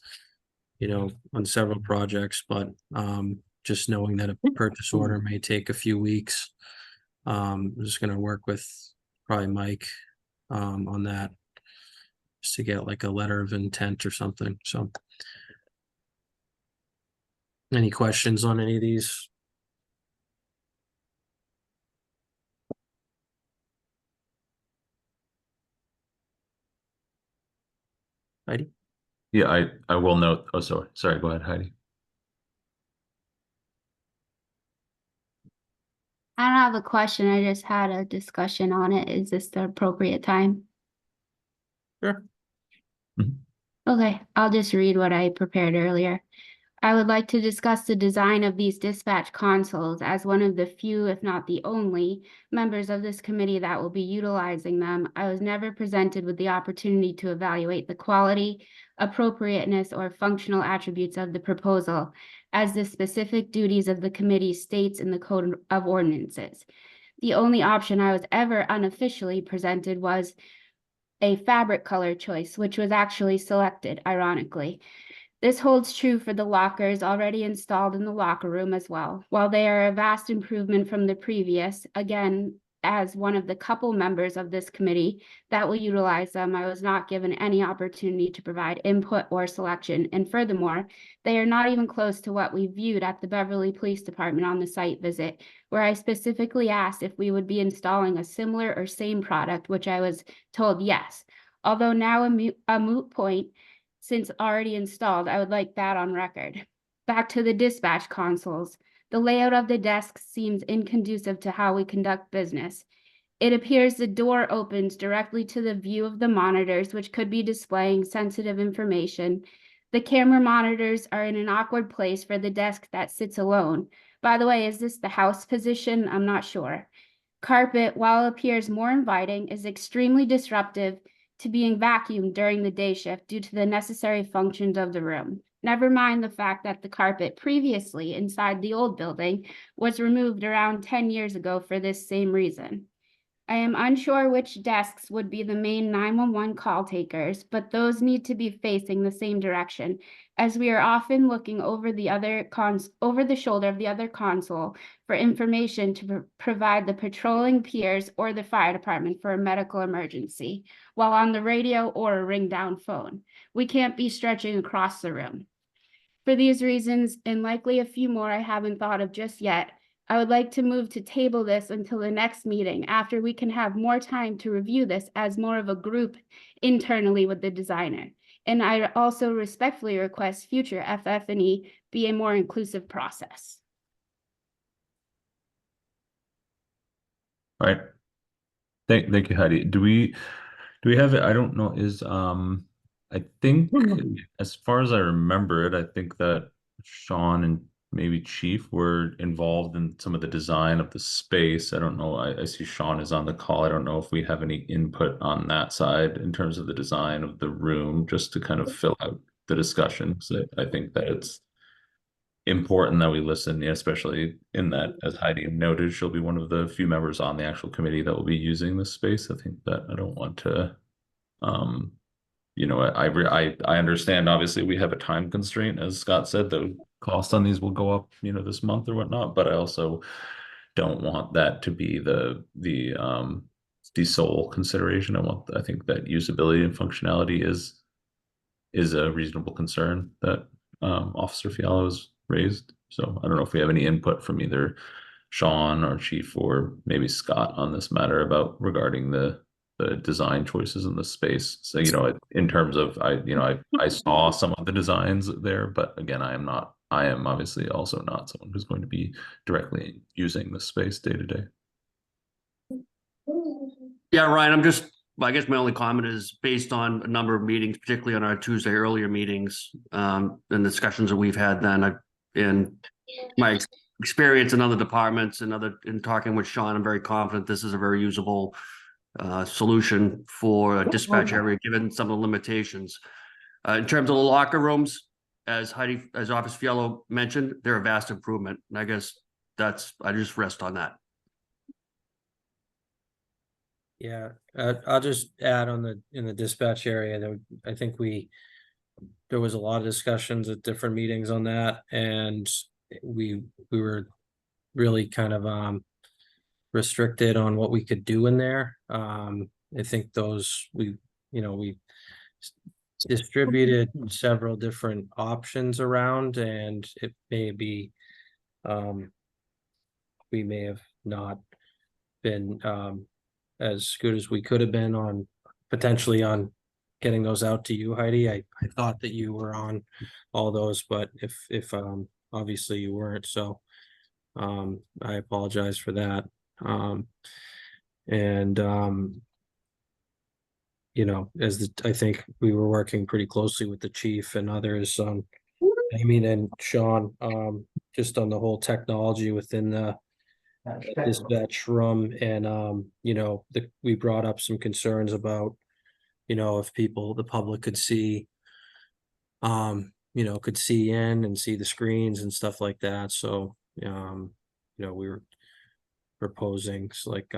on several projects, but just knowing that a purchase order may take a few weeks. I'm just going to work with probably Mike on that, just to get like a letter of intent or something. So any questions on any of these? Heidi? Yeah, I will note. Oh, sorry. Go ahead, Heidi. I don't have a question. I just had a discussion on it. Is this the appropriate time? Sure. Okay, I'll just read what I prepared earlier. I would like to discuss the design of these dispatch consoles as one of the few, if not the only, members of this committee that will be utilizing them. I was never presented with the opportunity to evaluate the quality, appropriateness, or functional attributes of the proposal, as the specific duties of the committee states in the Code of Ordinances. The only option I was ever unofficially presented was a fabric color choice, which was actually selected, ironically. This holds true for the lockers already installed in the locker room as well. While they are a vast improvement from the previous, again, as one of the couple members of this committee that will utilize them, I was not given any opportunity to provide input or selection. And furthermore, they are not even close to what we viewed at the Beverly Police Department on the site visit, where I specifically asked if we would be installing a similar or same product, which I was told yes. Although now a moot point, since already installed, I would like that on record. Back to the dispatch consoles. The layout of the desks seems inconducive to how we conduct business. It appears the door opens directly to the view of the monitors, which could be displaying sensitive information. The camera monitors are in an awkward place for the desk that sits alone. By the way, is this the house position? I'm not sure. Carpet, while it appears more inviting, is extremely disruptive to being vacuumed during the day shift due to the necessary functions of the room. Never mind the fact that the carpet previously inside the old building was removed around 10 years ago for this same reason. I am unsure which desks would be the main 911 call takers, but those need to be facing the same direction, as we are often looking over the shoulder of the other console for information to provide the patrolling peers or the fire department for a medical emergency, while on the radio or a ring down phone. We can't be stretching across the room. For these reasons, and likely a few more I haven't thought of just yet, I would like to move to table this until the next meeting, after we can have more time to review this as more of a group internally with the designer. And I also respectfully request future FF&E be a more inclusive process. All right. Thank you, Heidi. Do we have it? I don't know. I think as far as I remember it, I think that Sean and maybe Chief were involved in some of the design of the space. I don't know. I see Sean is on the call. I don't know if we have any input on that side in terms of the design of the room, just to kind of fill out the discussion. So I think that it's important that we listen, especially in that, as Heidi noted, she'll be one of the few members on the actual committee that will be using this space. I think that I don't want to you know, I understand, obviously, we have a time constraint, as Scott said, the cost on these will go up, you know, this month or whatnot, but I also don't want that to be the sole consideration. I think that usability and functionality is a reasonable concern that Officer Fiala has raised. So I don't know if we have any input from either Sean or Chief or maybe Scott on this matter about regarding the design choices in the space. So, you know, in terms of, I saw some of the designs there, but again, I am obviously also not someone who's going to be directly using the space day to day. Yeah, Ryan, I guess my only comment is based on a number of meetings, particularly on our Tuesday earlier meetings, and discussions that we've had then, in my experience in other departments and in talking with Sean, I'm very confident this is a very usable solution for a dispatch area, given some of the limitations. In terms of the locker rooms, as Officer Fiala mentioned, they're a vast improvement. And I guess I just rest on that. Yeah, I'll just add in the dispatch area that I think there was a lot of discussions at different meetings on that, and we were really kind of restricted on what we could do in there. I think we distributed several different options around, and it may be we may have not been as good as we could have been on potentially on getting those out to you, Heidi. I thought that you were on all those, but if obviously you weren't, so I apologize for that. You know, I think we were working pretty closely with the chief and others, Amy and Sean, just on the whole technology within the dispatch room, and you know, we brought up some concerns about, you know, if the public could see, you know, could see in and see the screens and stuff like that. So you know, we were proposing like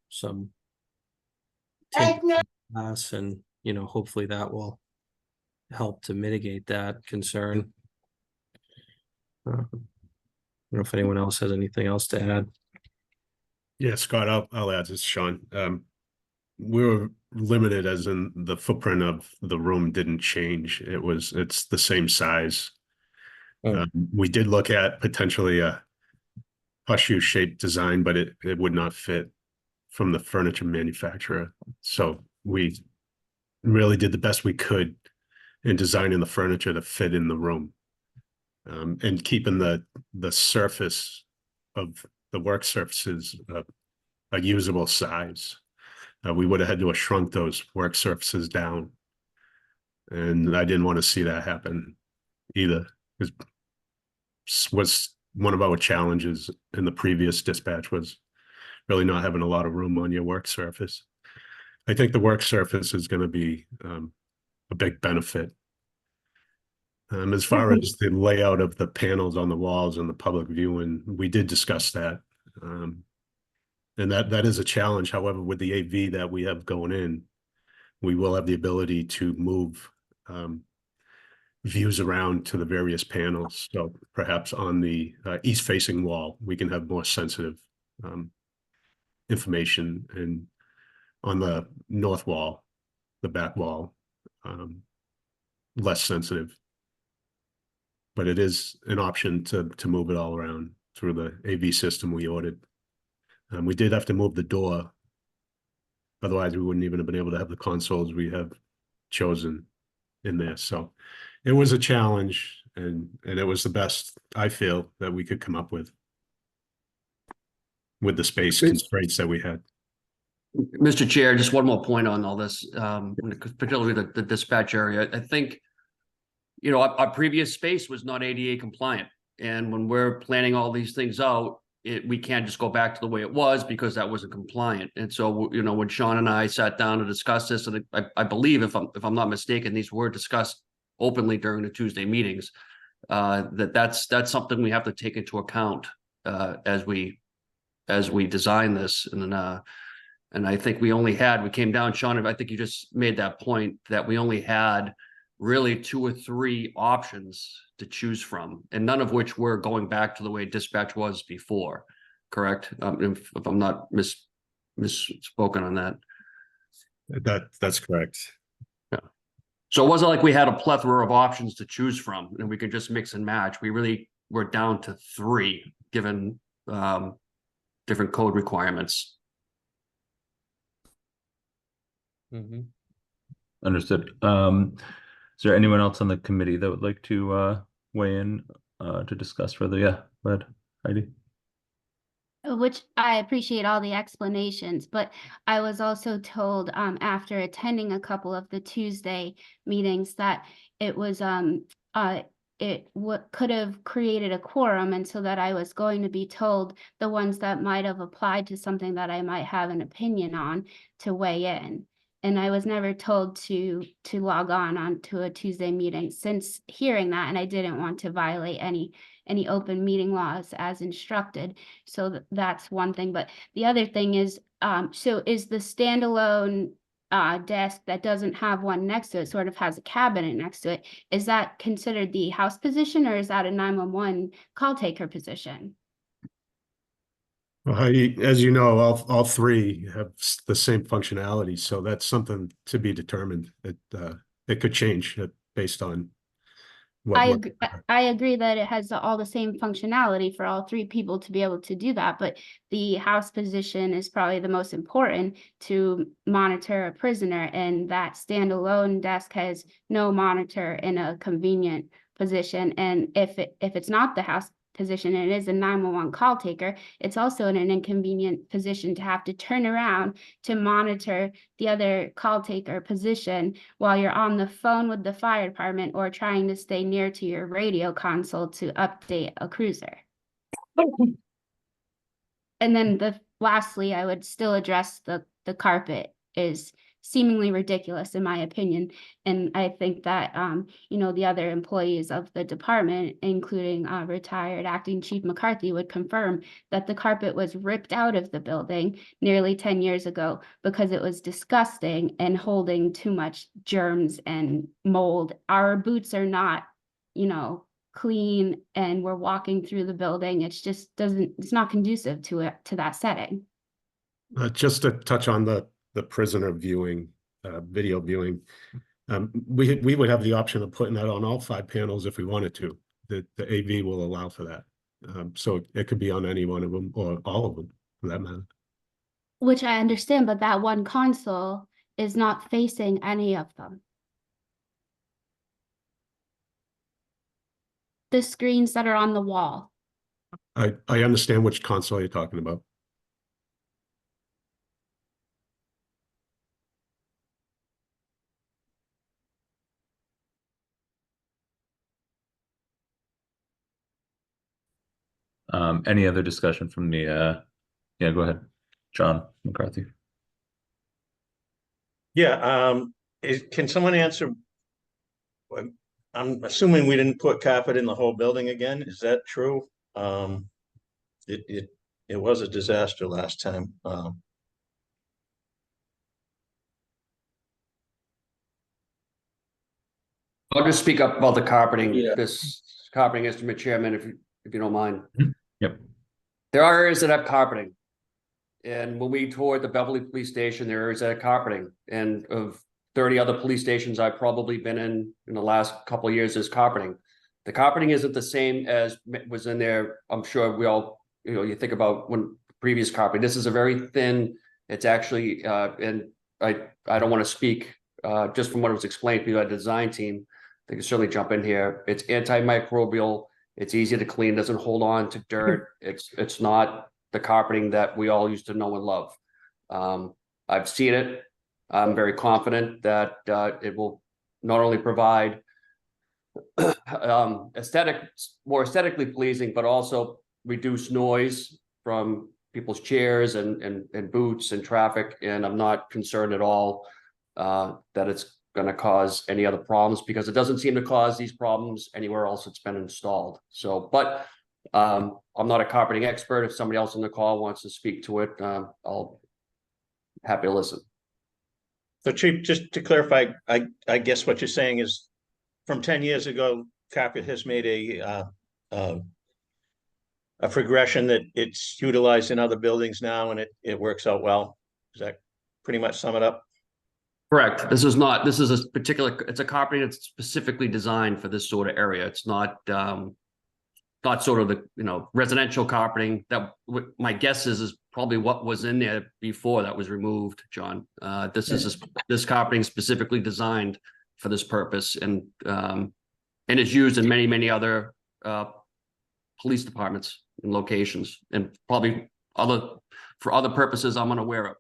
some glass, and you know, hopefully that will help to mitigate that concern. I don't know if anyone else has anything else to add. Yeah, Scott, I'll add this, Sean. We were limited as in the footprint of the room didn't change. It's the same size. We did look at potentially a horseshoe shaped design, but it would not fit from the furniture manufacturer. So we really did the best we could in designing the furniture to fit in the room, and keeping the surface of the work surfaces a usable size. We would have had to have shrunk those work surfaces down, and I didn't want to see that happen either. It was one of our challenges in the previous dispatch, was really not having a lot of room on your work surface. I think the work surface is going to be a big benefit. As far as the layout of the panels on the walls and the public viewing, we did discuss that. And that is a challenge. However, with the AV that we have going in, we will have the ability to move views around to the various panels. So perhaps on the east-facing wall, we can have more sensitive information, and on the north wall, the back wall, less sensitive. But it is an option to move it all around through the AV system we ordered. We did have to move the door. Otherwise, we wouldn't even have been able to have the consoles we have chosen in there. So it was a challenge, and it was the best, I feel, that we could come up with the space constraints that we had. Mr. Chair, just one more point on all this, particularly the dispatch area. I think, you know, our previous space was not ADA compliant. And when we're planning all these things out, we can't just go back to the way it was, because that wasn't compliant. And so, you know, when Sean and I sat down to discuss this, and I believe, if I'm not mistaken, these were discussed openly during the Tuesday meetings, that's something we have to take into account as we design this. And And I think we came down, Sean, I think you just made that point, that we only had really 2 or 3 options to choose from, and none of which were going back to the way dispatch was before, correct? If I'm not misspoken on that. That's correct. So it wasn't like we had a plethora of options to choose from and we could just mix and match. We really were down to 3, given different code requirements. Understood. Is there anyone else on the committee that would like to weigh in to discuss further? Yeah, go ahead, Heidi. Which I appreciate all the explanations, but I was also told after attending a couple of the Tuesday meetings that it was could have created a quorum, and so that I was going to be told the ones that might have applied to something that I might have an opinion on to weigh in. And I was never told to log on to a Tuesday meeting since hearing that, and I didn't want to violate any open meeting laws as instructed. So that's one thing. But the other thing is, so is the standalone desk that doesn't have one next to it, sort of has a cabinet next to it, is that considered the house position, or is that a 911 call taker position? Well, Heidi, as you know, all 3 have the same functionality, so that's something to be determined. It could change based on what. I agree that it has all the same functionality for all 3 people to be able to do that, but the house position is probably the most important to monitor a prisoner, and that standalone desk has no monitor in a convenient position. And if it's not the house position and it is a 911 call taker, it's also in an inconvenient position to have to turn around to monitor the other call taker position while you're on the phone with the fire department or trying to stay near to your radio console to update a cruiser. And then lastly, I would still address the carpet is seemingly ridiculous in my opinion. And I think that, the other employees of the department, including retired Acting Chief McCarthy, would confirm that the carpet was ripped out of the building nearly 10 years ago because it was disgusting and holding too much germs and mold. Our boots are not, clean, and we're walking through the building. It's not conducive to that setting. Just to touch on the prisoner viewing, video viewing, we would have the option of putting that on all 5 panels if we wanted to. The AV will allow for that. So it could be on any one of them or all of them for that matter. Which I understand, but that one console is not facing any of them. The screens that are on the wall. I understand which console you're talking about. Any other discussion from the yeah, go ahead, John McCarthy. Yeah, can someone answer? I'm assuming we didn't put carpet in the whole building again. Is that true? It was a disaster last time. I'll just speak up about the carpeting. Yeah. This carpeting, Mr. Chairman, if you don't mind. Yep. There are areas that have carpeting. And when we toured the Beverly Police Station, there is a carpeting. And of 30 other police stations I've probably been in the last couple of years, there's carpeting. The carpeting isn't the same as was in there. I'm sure we all, you think about when previous carpeting. This is a very thin, it's actually, and I don't want to speak just from what was explained to you by the design team. They can certainly jump in here. It's antimicrobial. It's easy to clean, doesn't hold on to dirt. It's not the carpeting that we all used to know and love. I've seen it. I'm very confident that it will not only provide more aesthetically pleasing, but also reduce noise from people's chairs and boots and traffic. And I'm not concerned at all that it's going to cause any other problems, because it doesn't seem to cause these problems anywhere else it's been installed. So, but I'm not a carpeting expert. If somebody else on the call wants to speak to it, I'll happy to listen. So Chief, just to clarify, I guess what you're saying is from 10 years ago, carpet has made a progression that it's utilized in other buildings now and it works out well. Does that pretty much sum it up? Correct. This is a particular, it's a carpeting that's specifically designed for this sort of area. It's not sort of the, residential carpeting that my guess is probably what was in there before that was removed, John. This carpeting specifically designed for this purpose and it's used in many other police departments and locations and probably for other purposes I'm unaware of.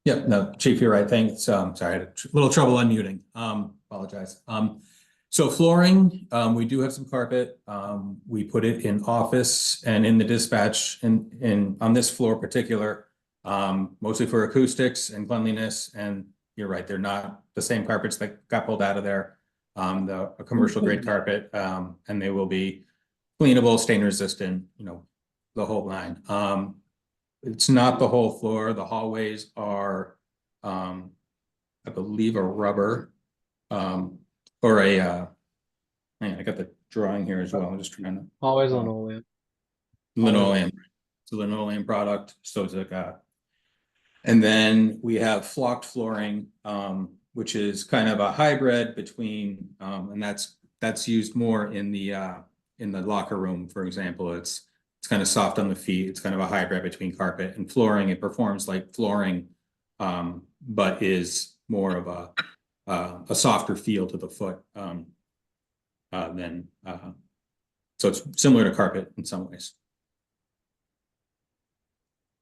Yeah, no, Chief, you're right. Thanks. Sorry, I had a little trouble unmuting. Apologize. So flooring, we do have some carpet. We put it in office and in the dispatch and on this floor particular, mostly for acoustics and cleanliness. And you're right, they're not the same carpets that got pulled out of there. A commercial grade carpet, and they will be cleanable, stain resistant, the whole line. It's not the whole floor. The hallways are, I believe, a rubber, or a. Man, I got the drawing here as well. I'm just trying to. Always linoleum. Linoleum. It's a linoleum product. So it's like and then we have flocked flooring, which is kind of a hybrid between, and that's used more in the locker room, for example. It's kind of soft on the feet. It's kind of a hybrid between carpet and flooring. It performs like flooring, but is more of a softer feel to the foot than so it's similar to carpet in some ways.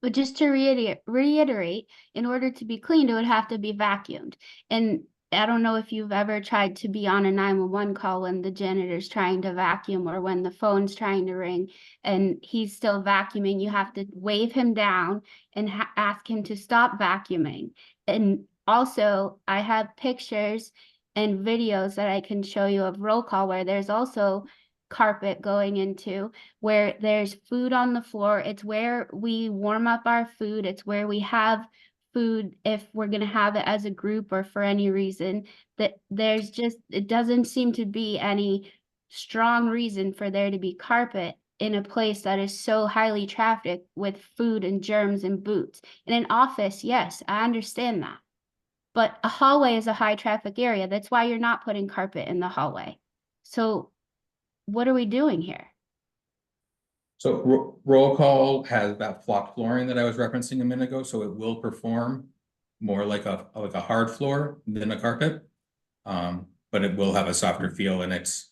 But just to reiterate, in order to be cleaned, it would have to be vacuumed. And I don't know if you've ever tried to be on a 911 call when the janitor's trying to vacuum or when the phone's trying to ring and he's still vacuuming. You have to wave him down and ask him to stop vacuuming. And also, I have pictures and videos that I can show you of roll call where there's also carpet going into, where there's food on the floor. It's where we warm up our food. It's where we have food if we're going to have it as a group or for any reason. That there's just, it doesn't seem to be any strong reason for there to be carpet in a place that is so highly trafficked with food and germs and boots. In an office, yes, I understand that. But a hallway is a high traffic area. That's why you're not putting carpet in the hallway. So what are we doing here? So roll call has that flocked flooring that I was referencing a minute ago, so it will perform more like a hard floor than a carpet, but it will have a softer feel, and it's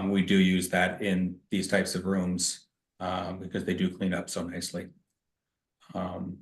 we do use that in these types of rooms because they do clean up so nicely. And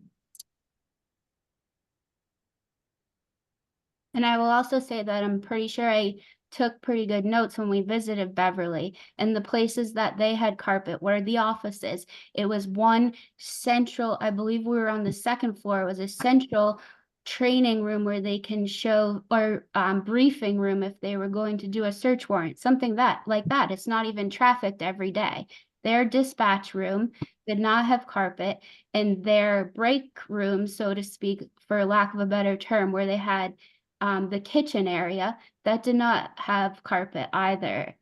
I will also say that I'm pretty sure I took pretty good notes when we visited Beverly, and the places that they had carpet were the offices. It was one central, I believe we were on the second floor, it was a central training room where they can show, or briefing room if they were going to do a search warrant, something like that. It's not even trafficked every day. Their dispatch room did not have carpet, and their break room, so to speak, for lack of a better term, where they had the kitchen area, that did not have carpet either.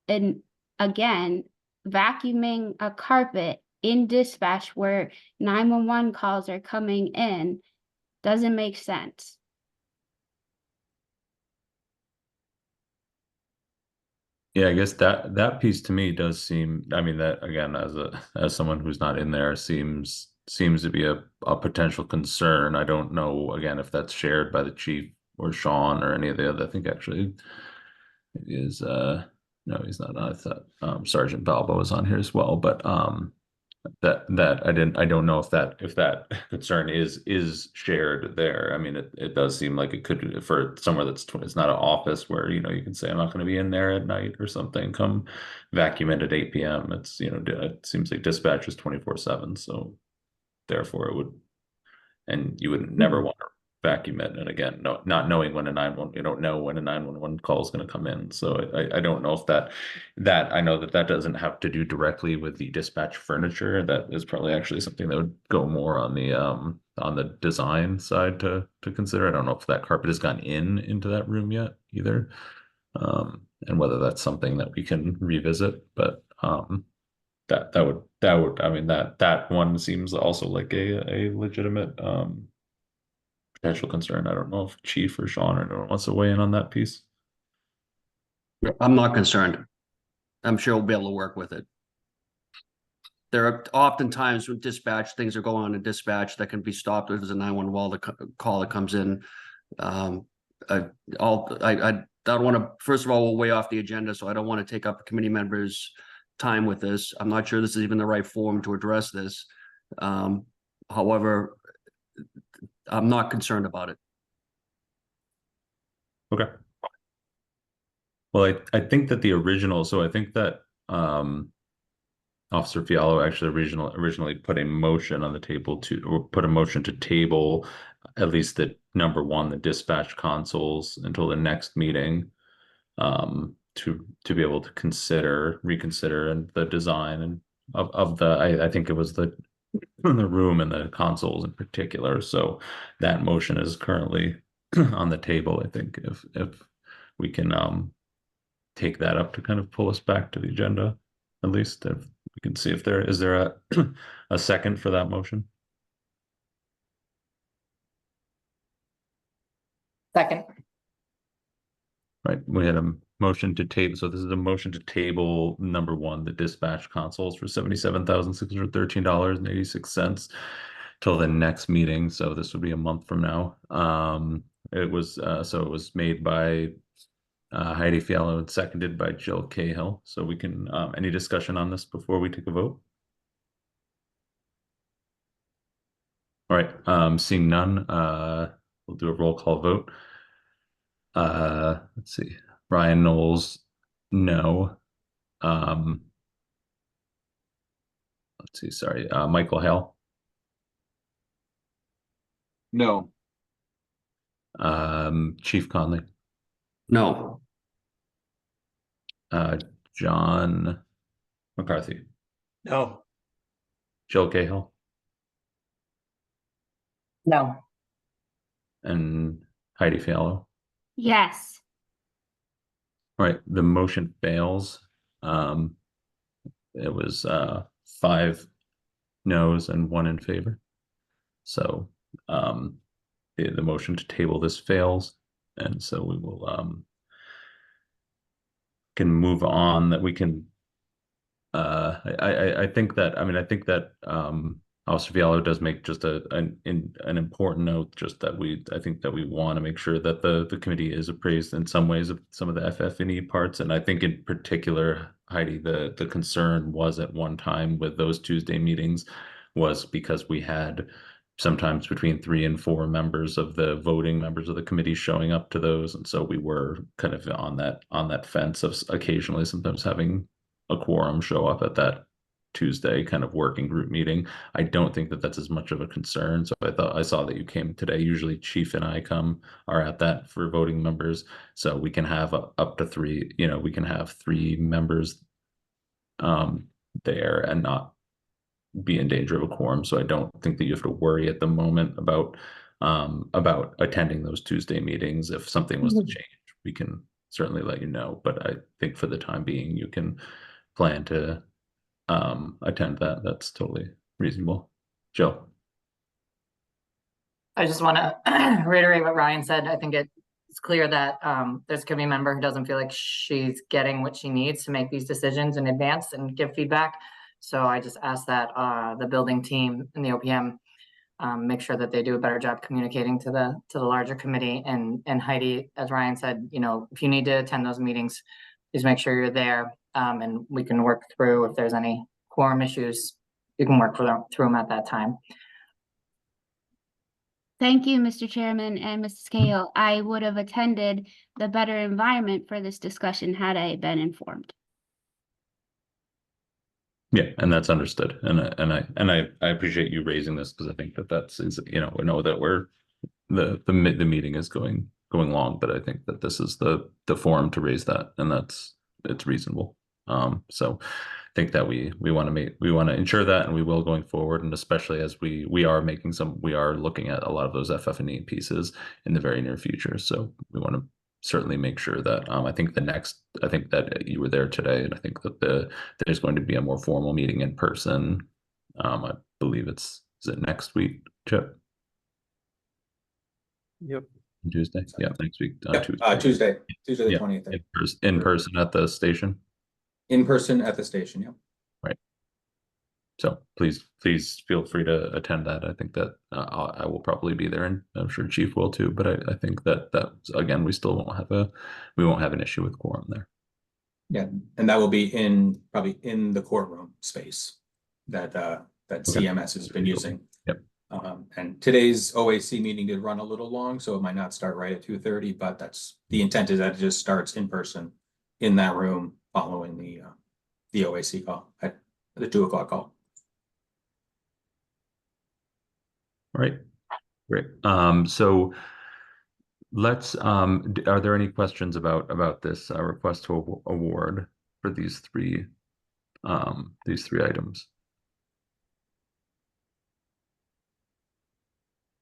And again, vacuuming a carpet in dispatch where 911 calls are coming in doesn't make sense. Yeah, I guess that piece to me does seem, I mean, that again, as someone who's not in there, seems to be a potential concern. I don't know, again, if that's shared by the chief or Sean or any of the other. I think actually is no, he's not. I thought Sergeant Balbo was on here as well, but that I don't know if that concern is shared there. I mean, it does seem like it could, for somewhere it's not an office where you can say I'm not going to be in there at night or something. Come vacuum it at 8 p.m. It's it seems like dispatch is 24/7, so therefore it would, and you would never want to vacuum it. And again, not knowing when a 911, you don't know when a 911 call is going to come in. So I don't know if that I know that doesn't have to do directly with the dispatch furniture. That is probably actually something that would go more on the on the design side to consider. I don't know if that carpet has gone into that room yet either. And whether that's something that we can revisit, but that would, I mean, that one seems also like a legitimate potential concern. I don't know if Chief or Sean or anyone wants to weigh in on that piece. I'm not concerned. I'm sure we'll be able to work with it. There are oftentimes with dispatch, things are going on in dispatch that can be stopped if there's a 911 call that comes in. I don't want to, first of all, we'll way off the agenda, so I don't want to take up committee members' time with this. I'm not sure this is even the right forum to address this. However, I'm not concerned about it. Okay. Well, I think that the original, so I think that Officer Fiallo actually originally put a motion on the table to table at least the number one, the dispatch consoles until the next meeting, to be able to reconsider and the design and of the I think it was the room and the consoles in particular. So that motion is currently on the table. I think if we can take that up to kind of pull us back to the agenda, at least if we can see if there is a second for that motion. Second. Right, we had a motion to table, so this is a motion to table number one, the dispatch consoles for $77,613.86 till the next meeting. So this would be a month from now. It was made by Heidi Fiallo and seconded by Jill Cahill. So we can any discussion on this before we take a vote? All right, seeing none, we'll do a roll call vote. Let's see. Ryan Knowles, no. Let's see, sorry. Michael Hale. No. Chief Conley. No. John McCarthy. No. Jill Cahill. No. And Heidi Fiallo. Yes. All right, the motion fails. It was 5 no's and 1 in favor. So the motion to table this fails, and so we will can move on. That we can. I think that Officer Fiallo does make just an important note, just that I think that we want to make sure that the committee is appraised in some ways of some of the FF&E parts. And I think in particular, Heidi, the concern was at one time with those Tuesday meetings was because we had sometimes between 3 and 4 members of the voting members of the committee showing up to those. And so we were kind of on that fence of occasionally sometimes having a quorum show up at that Tuesday kind of working group meeting. I don't think that that's as much of a concern. So I saw that you came today. Usually Chief and I are at that for voting members. So we can have up to 3, we can have 3 members there and not be in danger of a quorum. So I don't think that you have to worry at the moment about attending those Tuesday meetings. If something was to change, we can certainly let you know. But I think for the time being, you can plan to attend that. That's totally reasonable. Jill. I just want to reiterate what Ryan said. I think it's clear that there's a committee member who doesn't feel like she's getting what she needs to make these decisions in advance and give feedback. So I just ask that the building team and the OPM make sure that they do a better job communicating to the larger committee. And Heidi, as Ryan said, if you need to attend those meetings, please make sure you're there. And we can work through if there's any quorum issues, you can work through them at that time. Thank you, Mr. Chairman and Mrs. Cahill. I would have attended the better environment for this discussion had I been informed. Yeah, and that's understood. And I appreciate you raising this because I think that we know that the meeting is going long, but I think that this is the forum to raise that, and it's reasonable. So I think that we want to ensure that, and we will going forward, and especially as we are looking at a lot of those FF&E pieces in the very near future. So we want to certainly make sure that I think that you were there today, and I think that there's going to be a more formal meeting in person. I believe is it next week, Chip? Yep. Tuesday? Yeah, next week. Tuesday the Yeah, 20th. in person at the station. In person at the station, yeah. Right. So please feel free to attend that. I think that I will probably be there, and I'm sure Chief will too. But I think that again, we still won't have an issue with quorum there. Yeah, and that will be probably in the courtroom space that CMS has been using. Yep. And today's OAC meeting did run a little long, so it might not start right at 2:30, but the intent is that it just starts in person in that room following the OAC call at the 2:00 call. All right, great. So let's are there any questions about this request to award for these three items?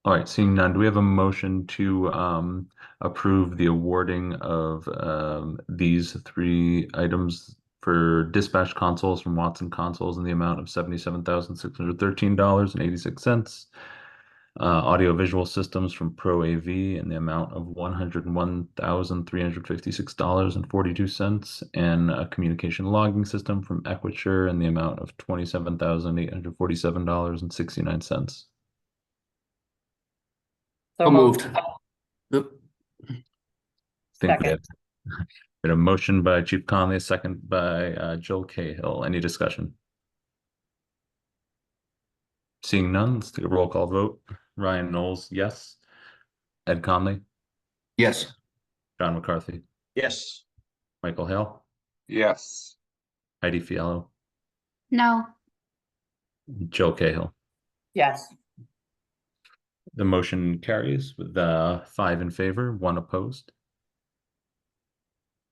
All right, seeing none, do we have a motion to approve the awarding of these three items for dispatch consoles from Watson Consoles in the amount of $77,613.86? Audio-visual systems from Pro AV in the amount of $101,356.42, and a communication logging system from Equiture in the amount of $27,847.69. So moved. Yep. Think we Second. had a motion by Chief Conley, a second by Joel Cahill. Any discussion? Seeing none, let's take a roll call vote. Ryan Knowles, yes. Ed Conley, Yes. John McCarthy, Yes. Michael Hale, Yes. Heidi Fiallo, No. Joel Cahill. Yes. The motion carries with 5 in favor, 1 opposed.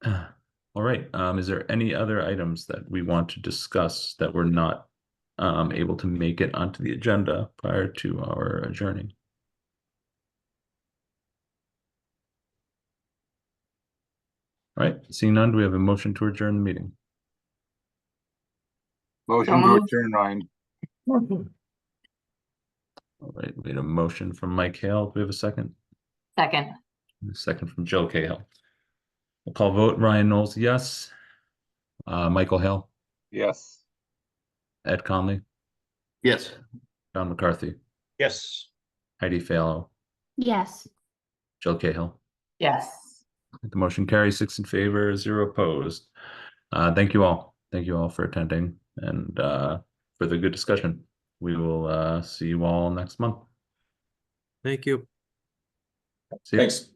All right. Is there any other items that we want to discuss that were not able to make it onto the agenda prior to our adjourning? All right. Seeing none, do we have a motion to adjourn the meeting? Motion to moved. adjourn, Ryan. All right. We had a motion from Mike Hale. Do we have a second? Second. A second from Joe Cahill. We'll call vote. Ryan Knowles, yes. Michael Hale, Yes. Ed Conley, Yes. John McCarthy, Yes. Heidi Fiallo, Yes. Joe Cahill. Yes. The motion carries 6 in favor, 0 opposed. Thank you all. Thank you all for attending and for the good discussion. We will see you all next month. Thank you. See you. Thanks.